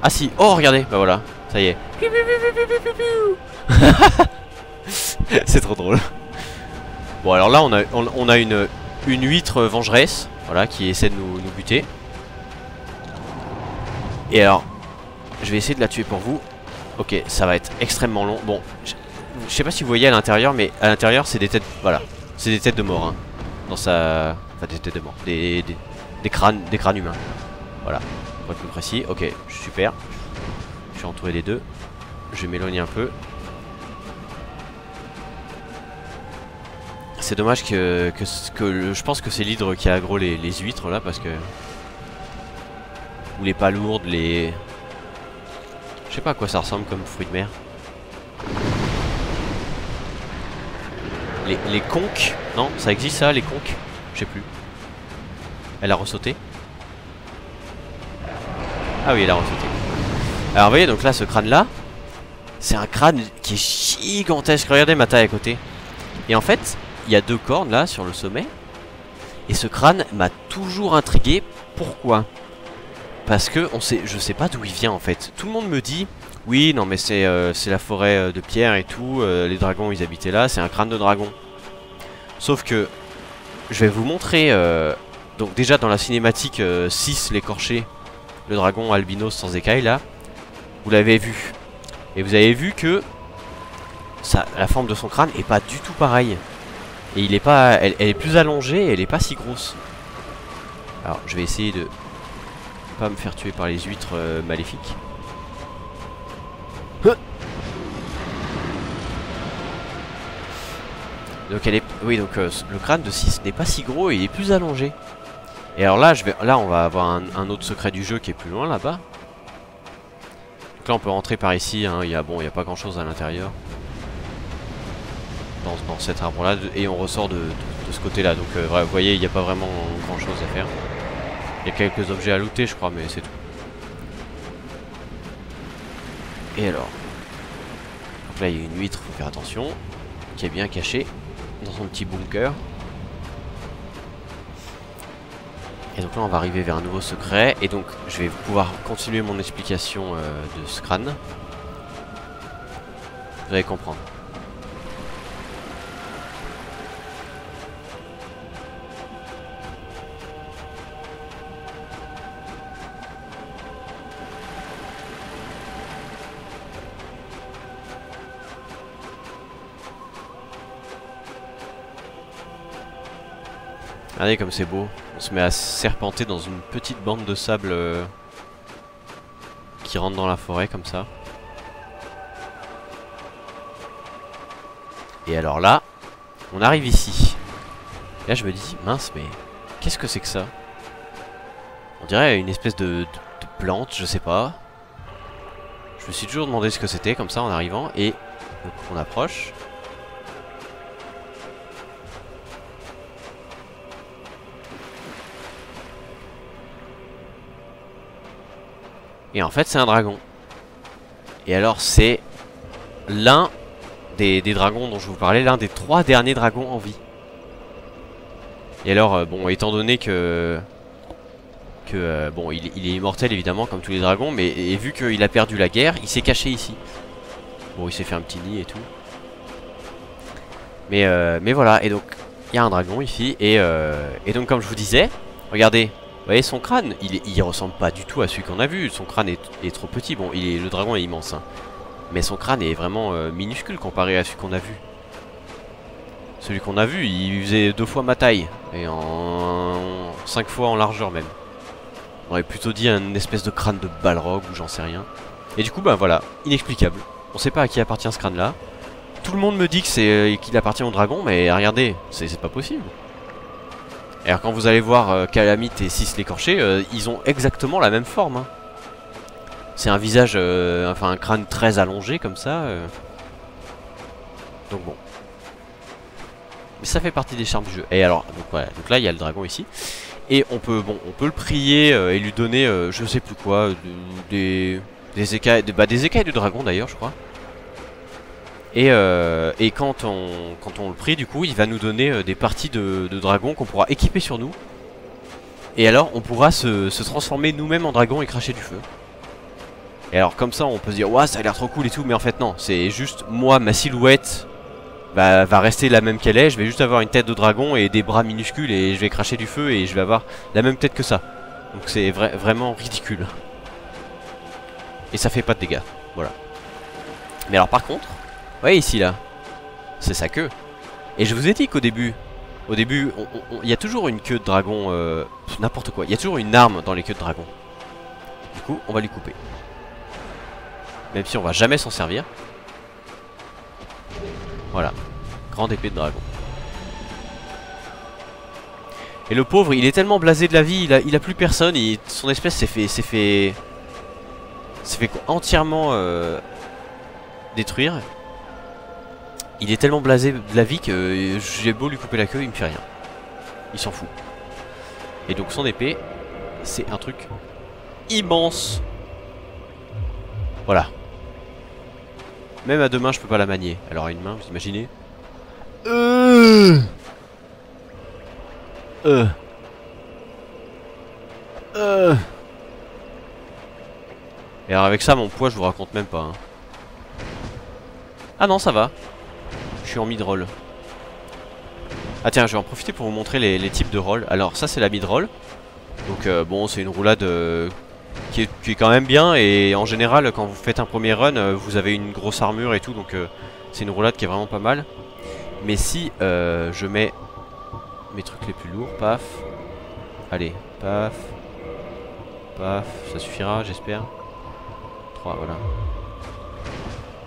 Ah si! Oh, regardez! Bah voilà, ça y est. C'est trop drôle. Bon, alors là, on a une huître vengeresse, voilà, qui essaie de nous buter. Et alors, je vais essayer de la tuer pour vous. Ok, ça va être extrêmement long. Bon, je sais pas si vous voyez à l'intérieur, mais à l'intérieur, c'est des têtes, voilà, c'est des têtes de mort. Hein, dans sa, enfin des têtes de mort, des crânes humains. Voilà, pour être plus précis. Ok, super. Je suis entouré des deux. Je vais m'éloigner un peu. C'est dommage que je pense que c'est l'hydre qui a aggro les huîtres là parce que... Ou les palourdes, les... Je sais pas à quoi ça ressemble comme fruits de mer. Les conques. Non, ça existe ça, les conques? Je sais plus. Elle a ressauté. Ah oui, elle a ressauté. Alors vous voyez, donc là, ce crâne là, c'est un crâne qui est gigantesque. Regardez ma taille à côté. Et en fait... Il y a deux cornes là sur le sommet. Et ce crâne m'a toujours intrigué. Pourquoi? Parce que je sais pas d'où il vient en fait. Tout le monde me dit oui non mais c'est la forêt de pierre et tout, les dragons ils habitaient là, c'est un crâne de dragon. Sauf que je vais vous montrer donc déjà dans la cinématique 6 l'écorché, le dragon albinos sans écailles là, vous l'avez vu. Et vous avez vu que la forme de son crâne est pas du tout pareille. Et il est pas, elle est plus allongée et elle est pas si grosse. Alors je vais essayer de pas me faire tuer par les huîtres maléfiques. Donc elle est, oui donc le crâne de 6 n'est pas si gros et il est plus allongé. Et alors là on va avoir un autre secret du jeu qui est plus loin là-bas. Donc là on peut rentrer par ici. Hein. Il y a pas grand chose à l'intérieur. Dans cet arbre là et on ressort de ce côté là donc vous voyez il n'y a pas vraiment grand chose à faire. Il y a quelques objets à looter je crois mais c'est tout. Et alors donc là il y a une huître, faut faire attention, qui est bien cachée dans son petit bunker. Et donc là on va arriver vers un nouveau secret et donc je vais pouvoir continuer mon explication de ce crâne. Vous allez comprendre. Regardez comme c'est beau, on se met à serpenter dans une petite bande de sable qui rentre dans la forêt comme ça. Et alors là, on arrive ici. Et là je me dis, mince mais qu'est-ce que c'est que ça? On dirait une espèce de plante, je sais pas. Je me suis toujours demandé ce que c'était comme ça en arrivant et donc on approche. Et en fait c'est un dragon. Et alors c'est l'un des dragons dont je vous parlais, l'un des 3 derniers dragons en vie. Et alors bon étant donné que que bon, il est immortel évidemment comme tous les dragons, mais et vu qu'il a perdu la guerre, il s'est caché ici. Bon, il s'est fait un petit nid et tout. Mais voilà, et donc il y a un dragon ici, et donc comme je vous disais, regardez, vous voyez son crâne, il ressemble pas du tout à celui qu'on a vu. Son crâne est trop petit, bon, le dragon est immense, hein. Mais son crâne est vraiment minuscule comparé à celui qu'on a vu. Celui qu'on a vu, il faisait 2 fois ma taille, et 5 fois en largeur même. On aurait plutôt dit une espèce de crâne de Balrog ou j'en sais rien. Et du coup, ben voilà, inexplicable. On sait pas à qui appartient ce crâne là. Tout le monde me dit que c'est qu'il appartient au dragon, mais regardez, c'est pas possible. Et alors quand vous allez voir Calamite et Sis l'écorché, ils ont exactement la même forme, hein. C'est un visage, enfin un crâne très allongé comme ça. Donc bon. Mais ça fait partie des charmes du jeu. Et alors, donc voilà, donc là il y a le dragon ici. Et on peut le prier et lui donner, je sais plus quoi, des écailles, des écailles de dragon d'ailleurs, je crois. Et quand on le prie, du coup, il va nous donner des parties de dragon qu'on pourra équiper sur nous. Et alors, on pourra se transformer nous-mêmes en dragon et cracher du feu. Et alors, comme ça, on peut se dire, ouah, ça a l'air trop cool et tout, mais en fait, non, c'est juste moi, ma silhouette va rester la même qu'elle est. Je vais juste avoir une tête de dragon et des bras minuscules et je vais cracher du feu et je vais avoir la même tête que ça. Donc, c'est vraiment ridicule. Et ça fait pas de dégâts, voilà. Mais alors, par contre. Ouais, ici là, c'est sa queue. Et je vous ai dit qu'au début, il y a toujours une queue de dragon, n'importe quoi. Il y a toujours une arme dans les queues de dragon. Du coup, on va lui couper. Même si on va jamais s'en servir. Voilà, grande épée de dragon. Et le pauvre, il est tellement blasé de la vie, il a plus personne. Son espèce s'est fait entièrement détruire. Il est tellement blasé de la vie que j'ai beau lui couper la queue, il me fait rien. Il s'en fout. Et donc son épée, c'est un truc immense. Voilà. Même à deux mains, je peux pas la manier. Alors à une main, vous imaginez? Et alors avec ça, mon poids, je vous raconte même pas, hein. Ah non, ça va. Je suis en mid-roll. Ah tiens, je vais en profiter pour vous montrer les types de roll. Alors ça c'est la mid-roll. Donc bon, c'est une roulade qui est quand même bien. Et en général, quand vous faites un premier run, vous avez une grosse armure et tout. Donc c'est une roulade qui est vraiment pas mal. Mais si je mets mes trucs les plus lourds, paf. Allez, paf. Paf, ça suffira j'espère. 3, voilà.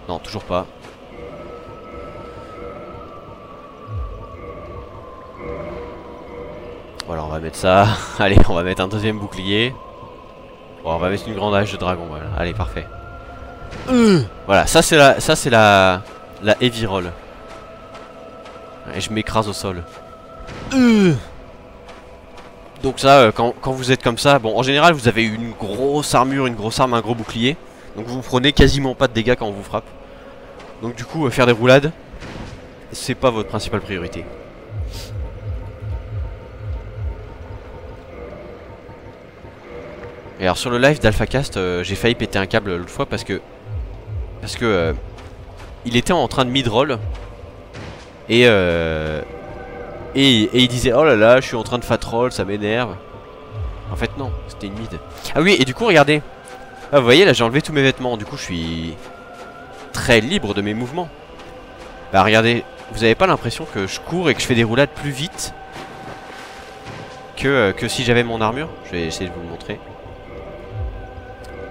Non, toujours pas. Voilà, on va mettre ça. Allez, on va mettre un deuxième bouclier. Bon, on va mettre une grande hache de dragon. Voilà, allez, parfait. Voilà, ça c'est la heavy roll. Et je m'écrase au sol. Donc ça, quand vous êtes comme ça, bon, en général, vous avez une grosse armure, une grosse arme, un gros bouclier. Donc vous prenez quasiment pas de dégâts quand on vous frappe. Donc du coup, faire des roulades, c'est pas votre principale priorité. Et alors sur le live d'AlphaCast, j'ai failli péter un câble l'autre fois parce que il était en train de mid-roll et il disait oh là là, je suis en train de fat roll, ça m'énerve. En fait non, c'était une mid. Ah oui, et du coup regardez. Ah, vous voyez là, j'ai enlevé tous mes vêtements, du coup je suis très libre de mes mouvements. Bah regardez, vous avez pas l'impression que je cours et que je fais des roulades plus vite que si j'avais mon armure? Je vais essayer de vous le montrer.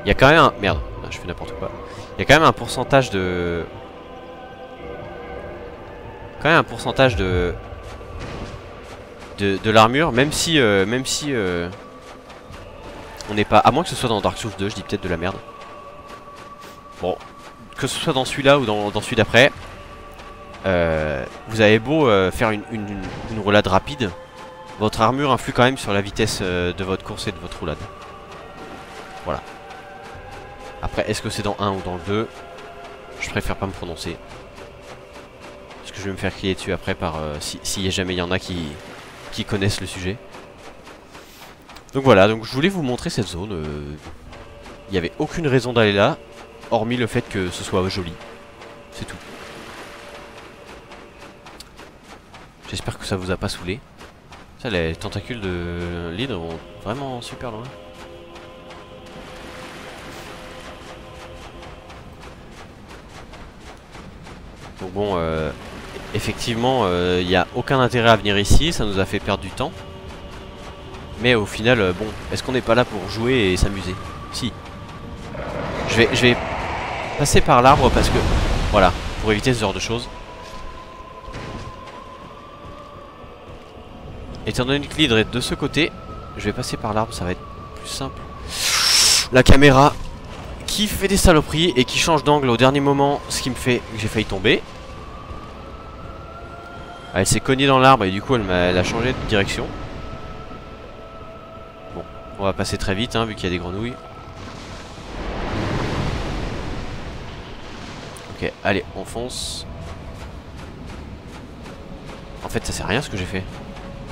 Il y a quand même un... Merde, je fais n'importe quoi. Il y a quand même un pourcentage de... de l'armure, même si on n'est pas... À moins que ce soit dans Dark Souls 2, je dis peut-être de la merde. Bon, que ce soit dans celui-là ou dans celui d'après, vous avez beau faire une roulade rapide, votre armure influe quand même sur la vitesse de votre course et de votre roulade. Voilà. Après, est-ce que c'est dans 1 ou dans le 2? Je préfère pas me prononcer. Parce que je vais me faire crier dessus après par si jamais il y en a qui connaissent le sujet. Donc voilà, donc je voulais vous montrer cette zone. Il n'y avait aucune raison d'aller là, hormis le fait que ce soit joli. C'est tout. J'espère que ça vous a pas saoulé. Ça, les tentacules de l'hydre vont vraiment super loin. Donc bon, effectivement, il n'y a aucun intérêt à venir ici, ça nous a fait perdre du temps. Mais au final, bon, est-ce qu'on n'est pas là pour jouer et s'amuser? Si. Je vais passer par l'arbre parce que, voilà, pour éviter ce genre de choses. Étant donné que l'hydre est de ce côté, je vais passer par l'arbre, ça va être plus simple. La caméra qui fait des saloperies et qui change d'angle au dernier moment, ce qui me fait que j'ai failli tomber. Elle s'est cognée dans l'arbre et du coup elle a changé de direction. Bon, on va passer très vite hein, vu qu'il y a des grenouilles. Ok, allez, on fonce. En fait ça sert à rien ce que j'ai fait.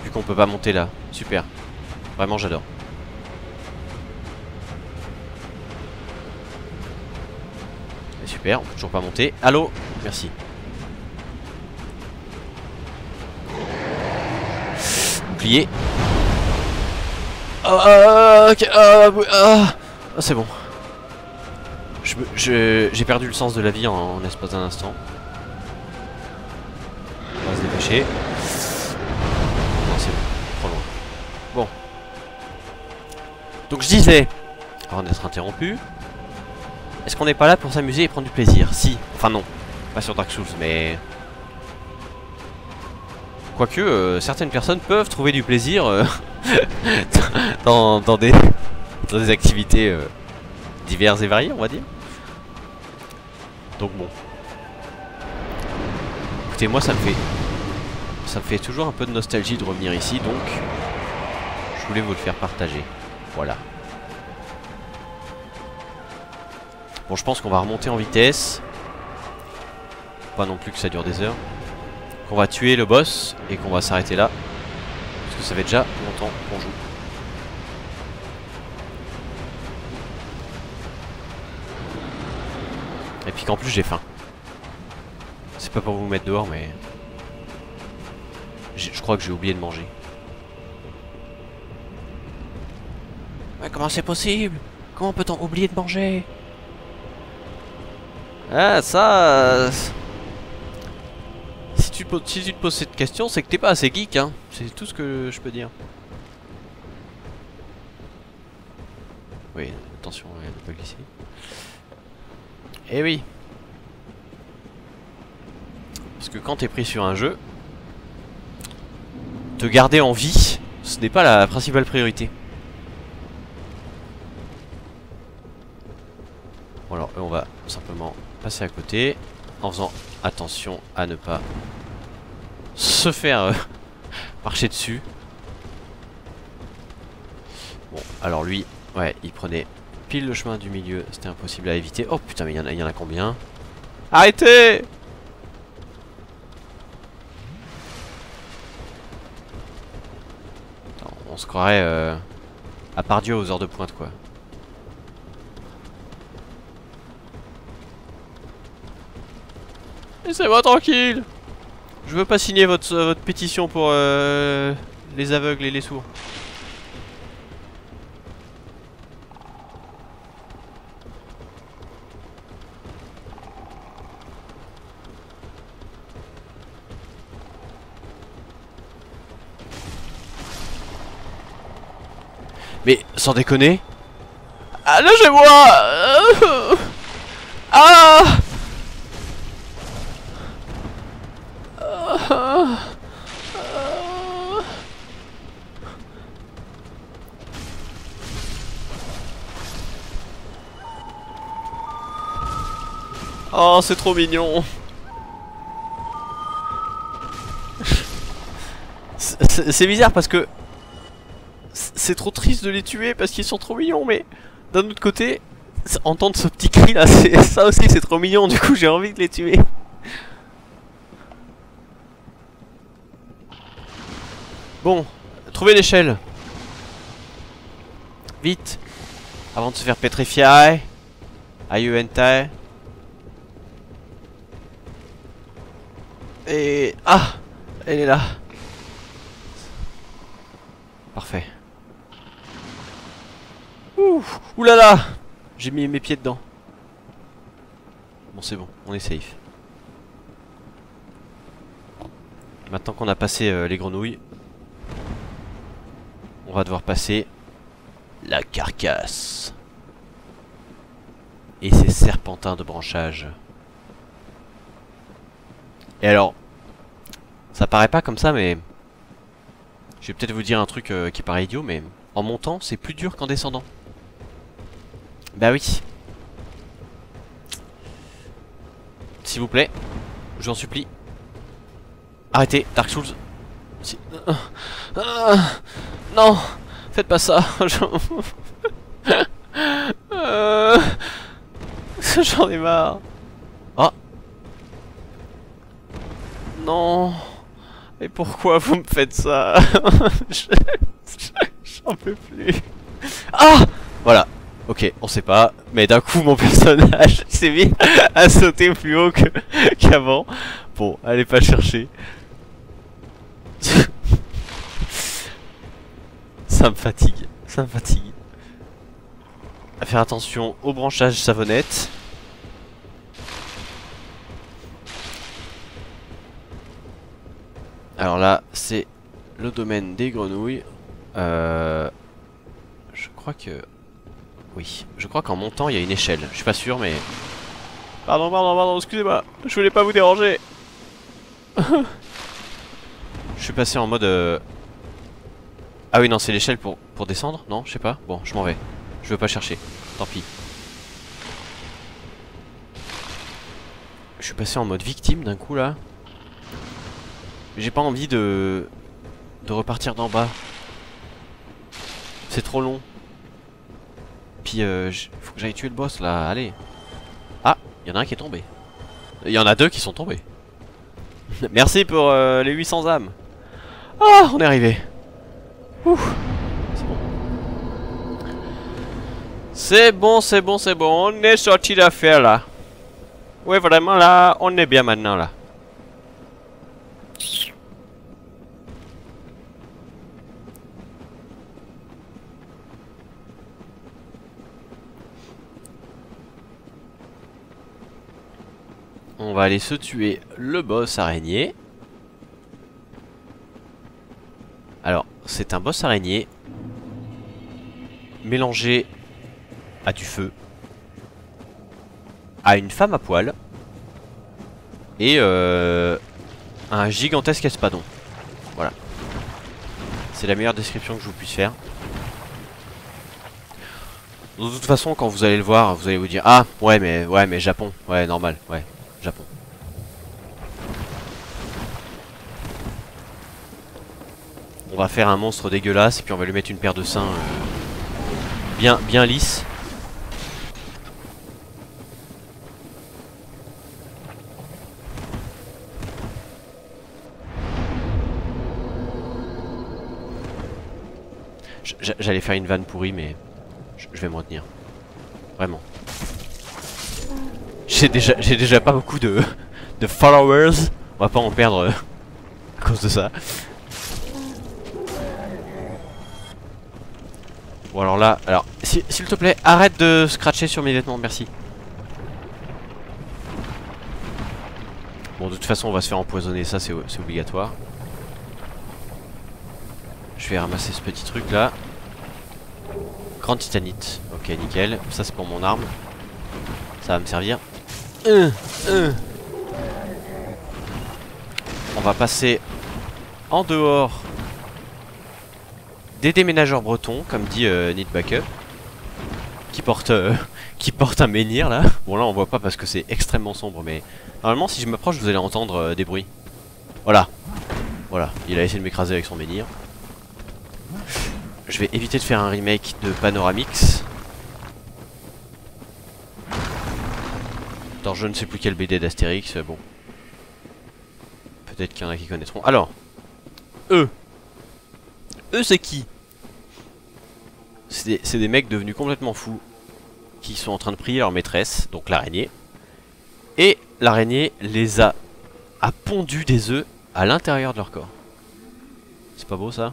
Vu qu'on peut pas monter là. Super. Vraiment j'adore. Super, on peut toujours pas monter. Allô? Merci. Bouclier. Ok, c'est bon. J'ai perdu le sens de la vie en l'espace d'un instant. On va se dépêcher. Non, c'est bon. Trop loin. Bon. Donc je disais, avant d'être interrompu, est-ce qu'on n'est pas là pour s'amuser et prendre du plaisir? Si. Enfin non. Pas sur Dark Souls, mais... Quoique, certaines personnes peuvent trouver du plaisir dans des activités diverses et variées, on va dire. Donc bon. Écoutez, moi ça me fait toujours un peu de nostalgie de revenir ici, donc je voulais vous le faire partager. Voilà. Bon, je pense qu'on va remonter en vitesse. Pas non plus que ça dure des heures. Qu'on va tuer le boss et qu'on va s'arrêter là. Parce que ça fait déjà longtemps qu'on joue. Et puis qu'en plus j'ai faim. C'est pas pour vous mettre dehors mais... Je crois que j'ai oublié de manger. Mais comment c'est possible? Comment peut-on oublier de manger? Ah ça... Si tu te poses cette question, c'est que t'es pas assez geek hein. C'est tout ce que je peux dire. Oui, attention, elle ne peut pas glisser. Eh oui. Parce que quand t'es pris sur un jeu, te garder en vie, ce n'est pas la principale priorité. Bon alors on va simplement passer à côté en faisant attention à ne pas se faire marcher dessus. Bon alors lui, ouais, il prenait pile le chemin du milieu, c'était impossible à éviter. Oh putain mais il y en a combien? Arrêtez! On se croirait à Pardieu aux heures de pointe quoi. Laissez-moi tranquille. Je veux pas signer votre pétition pour les aveugles et les sourds. Mais sans déconner. Ah, lâchez-moi. Ah. Oh, c'est trop mignon. C'est bizarre parce que c'est trop triste de les tuer parce qu'ils sont trop mignons, mais d'un autre côté, entendre ce petit cri là, ça aussi c'est trop mignon, du coup j'ai envie de les tuer. Bon, trouver l'échelle. Vite. Avant de se faire pétrifier. Aïe hentai. Et... Ah, elle est là. Parfait. Ouh, oulala. J'ai mis mes pieds dedans. Bon, c'est bon, on est safe. Maintenant qu'on a passé les grenouilles, on va devoir passer la carcasse. Et ses serpentins de branchage. Et alors, ça paraît pas comme ça, mais je vais peut-être vous dire un truc qui paraît idiot, mais en montant, c'est plus dur qu'en descendant. Bah oui. S'il vous plaît, je vous en supplie. Arrêtez, Dark Souls. Si... non, faites pas ça. J'en ai marre. Oh. Non. Et pourquoi vous me faites ça? J'en peux plus. Ah. Voilà. Ok, on sait pas. Mais d'un coup, mon personnage s'est mis à sauter plus haut qu'avant. Bon, allez pas chercher. Ça me fatigue. Ça me fatigue. À faire attention au branchage savonnette. Alors là, c'est le domaine des grenouilles. Je crois que... Oui, je crois qu'en montant, il y a une échelle. Je suis pas sûr, mais... Pardon, excusez-moi. Je voulais pas vous déranger. Je suis passé en mode... Ah oui, non, c'est l'échelle pour descendre? Non, je sais pas. Bon, je m'en vais. Je veux pas chercher. Tant pis. Je suis passé en mode victime d'un coup, là. J'ai pas envie de repartir d'en bas. C'est trop long. Puis faut que j'aille tuer le boss là, allez. Ah, il y en a un qui est tombé. Il y en a deux qui sont tombés. Merci pour les 800 âmes. Ah, on est arrivé. Ouh, c'est bon. C'est bon, on est sorti d'affaire là. Ouais, vraiment là, on est bien maintenant là. On va aller se tuer le boss araignée. Alors, c'est un boss araignée mélangé à du feu, à une femme à poil et un gigantesque espadon. Voilà. C'est la meilleure description que je vous puisse faire. De toute façon, quand vous allez le voir, vous allez vous dire: ah, ouais, mais Japon. Ouais, normal, ouais, Japon. On va faire un monstre dégueulasse et puis on va lui mettre une paire de seins bien lisse. J'allais faire une vanne pourrie, mais je vais me retenir. Vraiment. J'ai déjà pas beaucoup de followers. On va pas en perdre à cause de ça. Bon alors là, s'il te plaît, arrête de scratcher sur mes vêtements, merci. Bon, de toute façon, on va se faire empoisonner, ça c'est obligatoire. Je vais ramasser ce petit truc là. Grand titanite, ok, nickel. Ça c'est pour mon arme. Ça va me servir. On va passer en dehors des déménageurs bretons, comme dit Need Backup, qui porte un menhir là. Bon là on voit pas parce que c'est extrêmement sombre, mais normalement si je m'approche vous allez entendre des bruits. Voilà, il a essayé de m'écraser avec son menhir. Je vais éviter de faire un remake de Panoramix. Dans je ne sais plus quel BD d'Astérix, bon. Peut-être qu'il y en a qui connaîtront. Alors, eux c'est qui? C'est des mecs devenus complètement fous qui sont en train de prier leur maîtresse, donc l'araignée. Et l'araignée a pondu des œufs à l'intérieur de leur corps. C'est pas beau ça?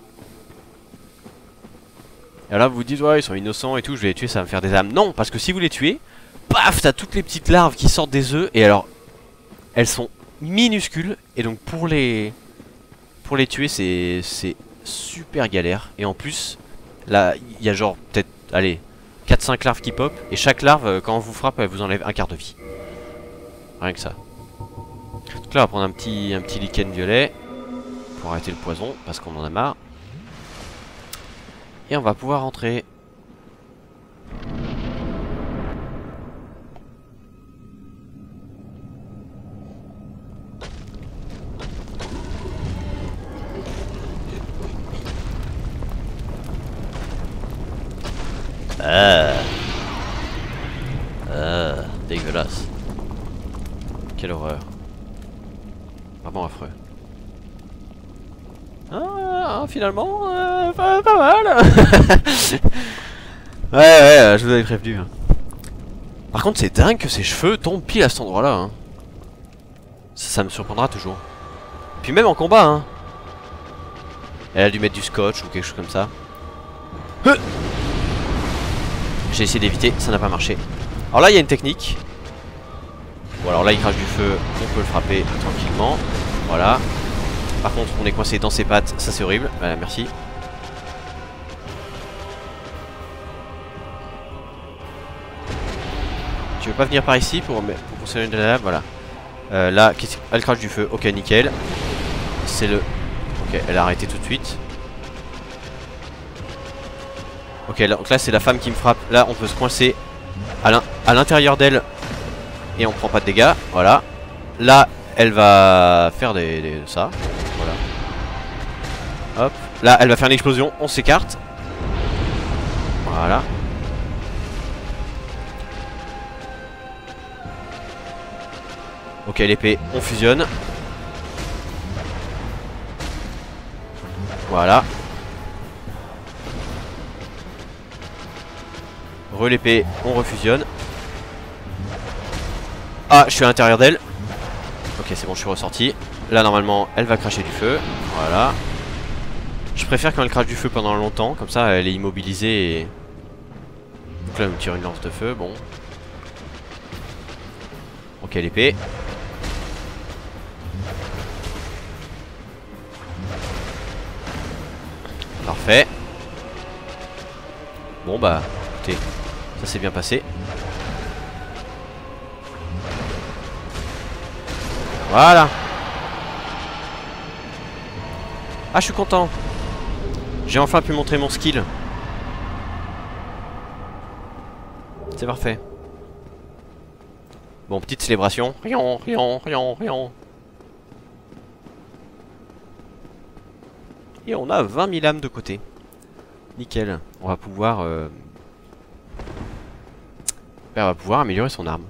Et là vous vous dites ouais ils sont innocents et tout, je vais les tuer, ça va me faire des âmes. Non, parce que si vous les tuez, paf, t'as toutes les petites larves qui sortent des œufs. Et alors, elles sont minuscules. Et donc pour les tuer c'est super galère. Et en plus, là il y a genre peut-être, allez, 4-5 larves qui pop. Et chaque larve, quand on vous frappe, elle vous enlève un quart de vie. Rien que ça. Donc là on va prendre un petit lichen violet pour arrêter le poison, parce qu'on en a marre. Et on va pouvoir rentrer. Dégueulasse. Quelle horreur. Vraiment affreux. Ah, finalement, pas mal. Ouais, je vous avais prévenu. Par contre, c'est dingue que ses cheveux tombent pile à cet endroit-là. Hein. Ça me surprendra toujours. Puis même en combat, hein. Elle a dû mettre du scotch ou quelque chose comme ça. J'ai essayé d'éviter, ça n'a pas marché. Alors là, il y a une technique. Bon, alors là, il crache du feu, on peut le frapper tranquillement. Voilà. Par contre, on est coincé dans ses pattes, ça c'est horrible. Voilà, merci. Tu veux pas venir par ici pour conserver de la lave? Voilà. Là, elle crache du feu. Ok, nickel. C'est le... Ok, elle a arrêté tout de suite. Ok, là, donc là c'est la femme qui me frappe. Là, on peut se coincer à l'intérieur d'elle. Et on prend pas de dégâts. Voilà. Là, elle va faire ça. Voilà. Hop. Là, elle va faire une explosion. On s'écarte. Voilà. Ok, l'épée, on fusionne. Voilà. L'épée, on refusionne. Ah, je suis à l'intérieur d'elle. Ok, c'est bon, je suis ressorti. Là, normalement, elle va cracher du feu. Voilà. Je préfère quand elle crache du feu pendant longtemps. Comme ça, elle est immobilisée et... Donc là, elle me tire une lance de feu. Bon. Ok, l'épée. Parfait. Bon, bah, écoutez, ça s'est bien passé. Voilà. Ah, je suis content. J'ai enfin pu montrer mon skill. C'est parfait. Bon, petite célébration. Rien, rien, rien, rien. Et on a 20 000 âmes de côté. Nickel. On va pouvoir... on va pouvoir améliorer son arme.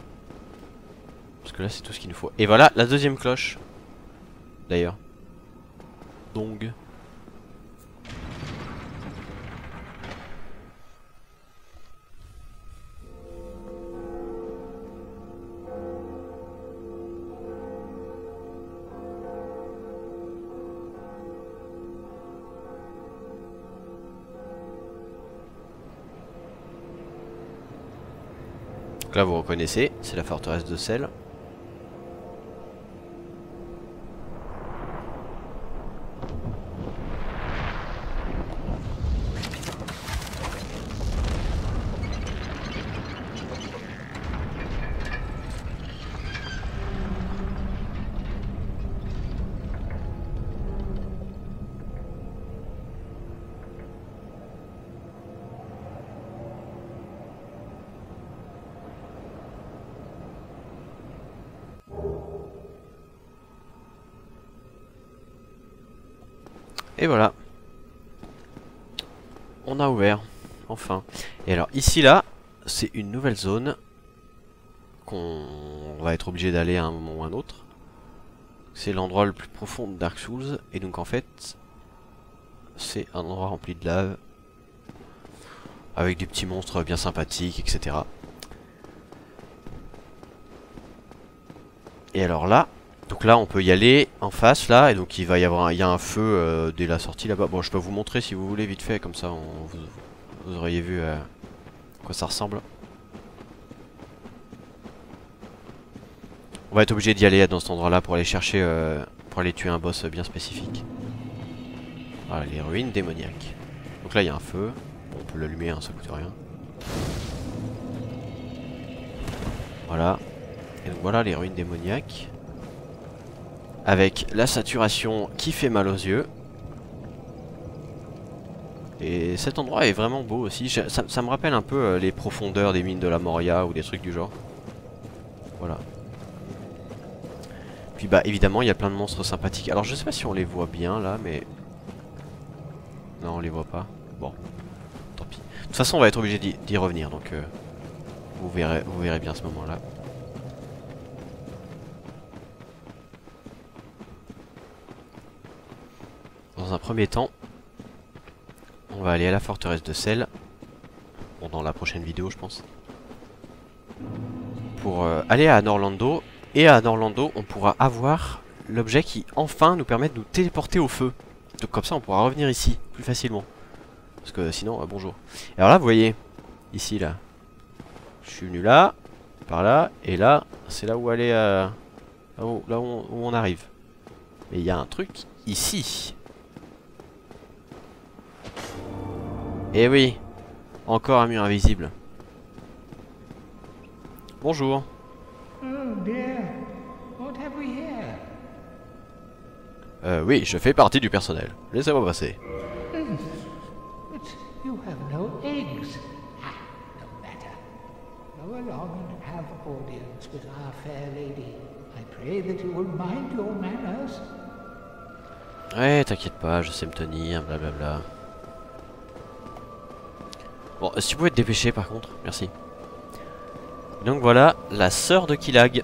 Parce que là, c'est tout ce qu'il nous faut. Et voilà, la deuxième cloche. D'ailleurs. Donc... Donc là vous reconnaissez, c'est la forteresse de sel. Et voilà. On a ouvert. Enfin. Et alors ici là, c'est une nouvelle zone qu'on va être obligé d'aller à un moment ou à un autre. C'est l'endroit le plus profond de Dark Souls. Et donc en fait, c'est un endroit rempli de lave. avec des petits monstres bien sympathiques, etc. Et alors là, donc là on peut y aller en face là, et donc il va y avoir il y a un feu dès la sortie là-bas. Bon, je peux vous montrer si vous voulez vite fait, comme ça vous auriez vu à quoi ça ressemble. On va être obligé d'y aller dans cet endroit là pour aller chercher, pour aller tuer un boss bien spécifique. Voilà, les ruines démoniaques. Donc là il y a un feu, bon, on peut l'allumer, hein, ça coûte rien. Voilà. Et donc voilà les ruines démoniaques. Avec la saturation qui fait mal aux yeux. Et cet endroit est vraiment beau aussi. Ça me rappelle un peu les profondeurs des mines de la Moria ou des trucs du genre. Voilà. Puis bah évidemment il y a plein de monstres sympathiques. Alors je sais pas si on les voit bien là, mais... Non, on les voit pas. Bon, tant pis. De toute façon on va être obligé d'y revenir, donc vous verrez bien ce moment là. Dans un premier temps, on va aller à la forteresse de Sel. Bon, dans la prochaine vidéo je pense. Pour aller à Norlando. Et à Norlando on pourra avoir l'objet qui enfin nous permet de nous téléporter au feu. Donc comme ça on pourra revenir ici plus facilement. Parce que sinon, bonjour. Et alors là vous voyez, ici là. Je suis venu là, par là, et là c'est là où aller là où on arrive. Mais il y a un truc ici. Et oui, encore un mur invisible. Bonjour. Oh dear, what have we here? Oui, je fais partie du personnel. Laissez-moi passer. But you have no eggs. Ah, no matter. Go along and have audience with our fair lady. I pray that you will mind your manners. Ouais, t'inquiète pas, je sais me tenir, blablabla. Bon, si tu pouvais te dépêcher par contre, merci. Donc voilà, la sœur de Killag.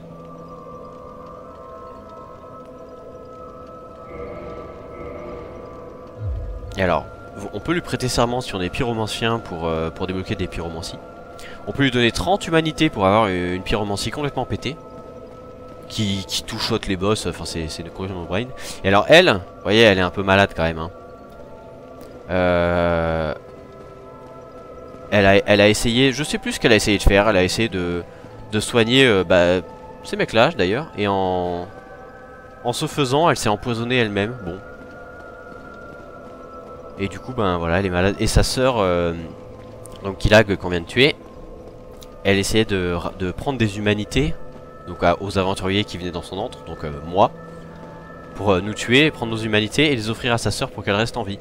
Et alors, on peut lui prêter serment si on est pyromancien pour débloquer des pyromancies. On peut lui donner 30 humanités pour avoir une pyromancie complètement pétée. Qui touchote les boss, enfin c'est une correction de brain. Et alors elle, vous voyez, elle est un peu malade quand même. Hein. Elle a essayé, je sais plus ce qu'elle a essayé de faire. Elle a essayé de soigner ces mecs-là d'ailleurs. Et en ce faisant, elle s'est empoisonnée elle-même. Bon. Et du coup, ben voilà, elle est malade. Et sa sœur, donc Killag qu'on vient de tuer, elle essayait de prendre des humanités. Donc aux aventuriers qui venaient dans son antre, donc moi, pour nous tuer, prendre nos humanités et les offrir à sa sœur pour qu'elle reste en vie.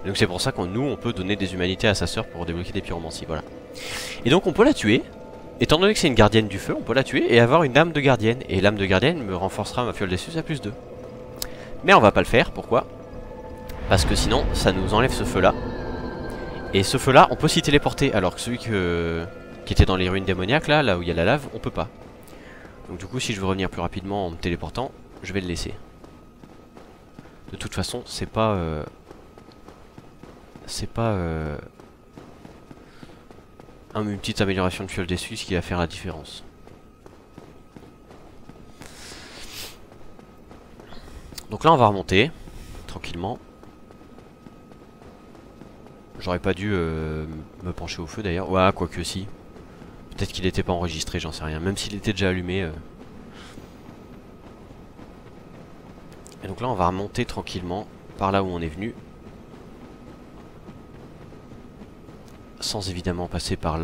Et donc c'est pour ça que nous, on peut donner des humanités à sa sœur pour débloquer des pyromancies, voilà. Et donc on peut la tuer, étant donné que c'est une gardienne du feu, on peut la tuer et avoir une âme de gardienne. Et l'âme de gardienne me renforcera ma fiole des sus à +2. Mais on va pas le faire, pourquoi? Parce que sinon, ça nous enlève ce feu-là. Et ce feu-là, on peut s'y téléporter, alors que celui qui était dans les ruines démoniaques, là où il y a la lave, on peut pas. Donc du coup si je veux revenir plus rapidement en me téléportant, je vais le laisser. De toute façon c'est pas une petite amélioration de fiole des Suisses qui va faire la différence. Donc là on va remonter tranquillement. J'aurais pas dû me pencher au feu d'ailleurs. Ouais, quoique si. Peut-être qu'il n'était pas enregistré, j'en sais rien. Même s'il était déjà allumé. Et donc là, on va remonter tranquillement par là où on est venu. Sans évidemment passer par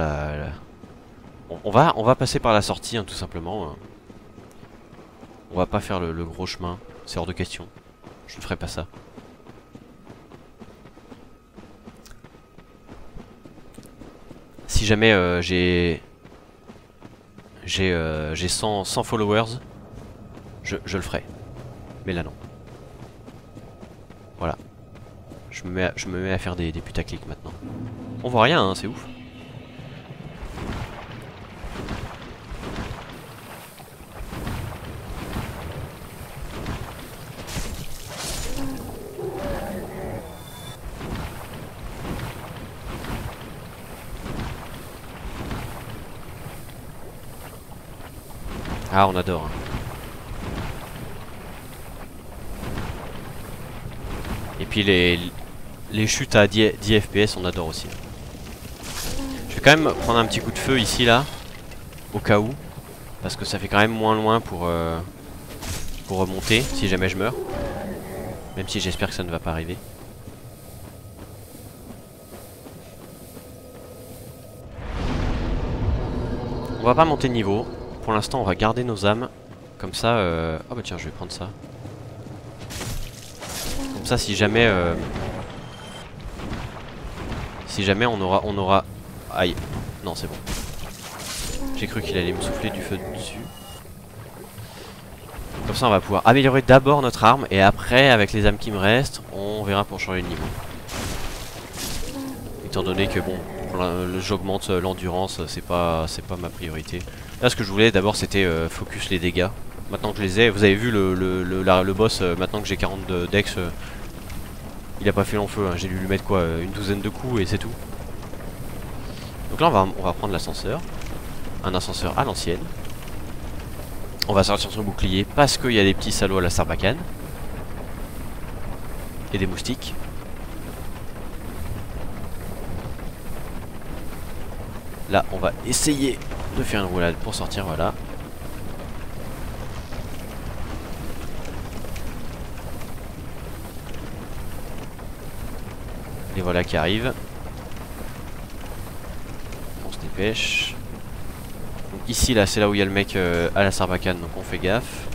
On va passer par la sortie, hein, tout simplement. On va pas faire le gros chemin. C'est hors de question. Je ne ferai pas ça. Si jamais j'ai 100 followers, je le ferai. Mais là non. Voilà. Je me mets à faire des putaclics maintenant. On voit rien, hein, c'est ouf. Ah, on adore. Hein. Et puis les chutes à 10 FPS, on adore aussi. Je vais quand même prendre un petit coup de feu ici, là. Au cas où. Parce que ça fait quand même moins loin pour remonter, si jamais je meurs. Même si j'espère que ça ne va pas arriver. On va pas monter de niveau. Pour l'instant, on va garder nos âmes. Comme ça, oh bah tiens, je vais prendre ça. Comme ça, si jamais on aura... Aïe. Non, c'est bon. J'ai cru qu'il allait me souffler du feu dessus. Comme ça, on va pouvoir améliorer d'abord notre arme. Et après, avec les âmes qui me restent, on verra pour changer de niveau. Étant donné que, bon, j'augmente l'endurance, c'est pas ma priorité. Là, ce que je voulais d'abord, c'était focus les dégâts. Maintenant que je les ai, vous avez vu le boss, maintenant que j'ai 42 dex, il a pas fait long feu. Hein. J'ai dû lui mettre quoi, une douzaine de coups et c'est tout. Donc là, on va prendre l'ascenseur. Un ascenseur à l'ancienne. On va sortir son bouclier parce qu'il y a des petits salauds à la Sarbacane. Et des moustiques. Là, on va essayer de faire une roulade pour sortir, voilà. Et voilà qui arrive. On se dépêche. Donc ici, là, c'est là où il y a le mec à la Sarbacane, donc on fait gaffe.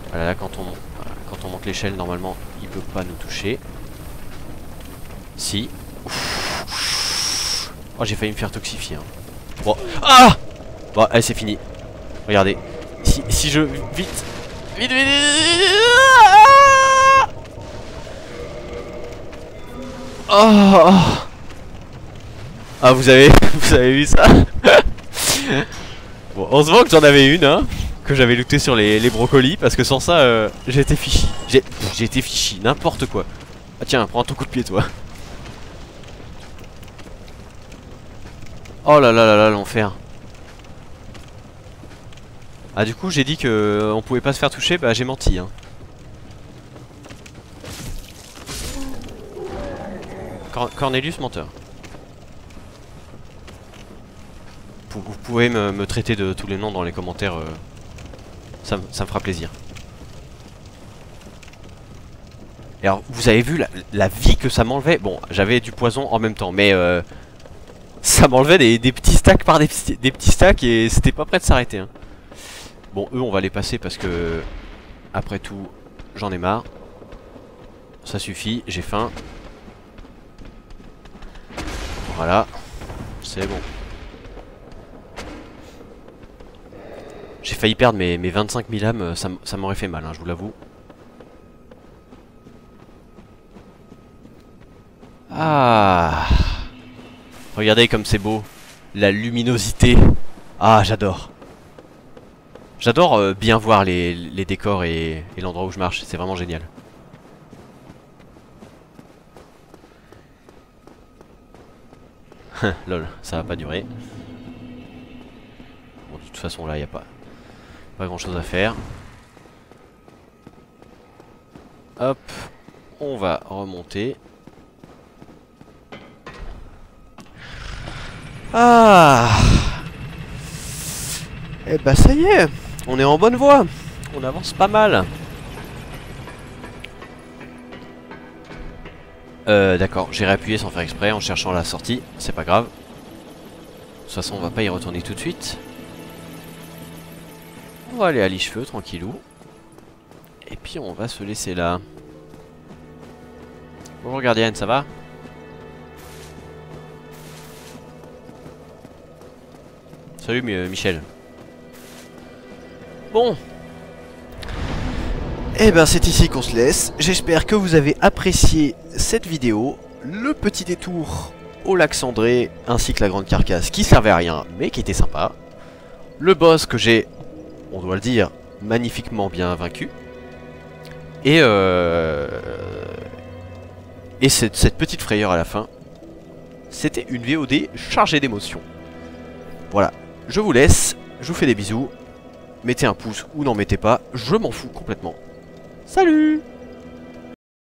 Voilà, là, quand on monte l'échelle, normalement, il peut pas nous toucher. Si. Oh, j'ai failli me faire toxifier. Hein. Bon. Ah! Bon, allez, c'est fini. Regardez. Si je... Vite! Vite, vite, vite! Oh! Ah, vous avez vu ça? Bon, heureusement que j'en avais une, hein, que j'avais looté sur les brocolis, parce que sans ça, j'étais fichi. J'ai été fichi, n'importe quoi. Ah tiens, prends ton coup de pied, toi. Oh là là là là, l'enfer. Ah, du coup, j'ai dit que on pouvait pas se faire toucher, bah j'ai menti, hein. Cornelius menteur. Vous pouvez me traiter de tous les noms dans les commentaires, ça me fera plaisir. Et alors, vous avez vu la vie que ça m'enlevait. Bon, j'avais du poison en même temps, mais ça m'enlevait des petits stacks par des petits stacks et c'était pas prêt de s'arrêter. Hein. Bon, eux, on va les passer parce que, après tout, j'en ai marre. Ça suffit, j'ai faim. Voilà, c'est bon. J'ai failli perdre mes 25 000 âmes, ça m'aurait fait mal, hein, je vous l'avoue. Ah! Regardez comme c'est beau. La luminosité. Ah, j'adore. J'adore bien voir les décors et l'endroit où je marche, c'est vraiment génial. Lol, ça va pas durer. Bon, de toute façon là, il n'y a pas grand chose à faire. Hop, on va remonter. Ah! Eh bah ça y est, on est en bonne voie. On avance pas mal. D'accord, j'ai réappuyé sans faire exprès en cherchant la sortie, c'est pas grave. De toute façon, on va pas y retourner tout de suite. On va aller à Lichefeu, tranquillou. Et puis on va se laisser là. Bonjour gardienne, ça va? Salut Michel. Bon. Et ben c'est ici qu'on se laisse. J'espère que vous avez apprécié cette vidéo. Le petit détour au lac Cendré ainsi que la grande carcasse qui servait à rien mais qui était sympa. Le boss que j'ai, on doit le dire, magnifiquement bien vaincu. Et cette petite frayeur à la fin. C'était une VOD chargée d'émotions. Voilà, je vous laisse, je vous fais des bisous mettez un pouce ou n'en mettez pas, je m'en fous complètement. Salut!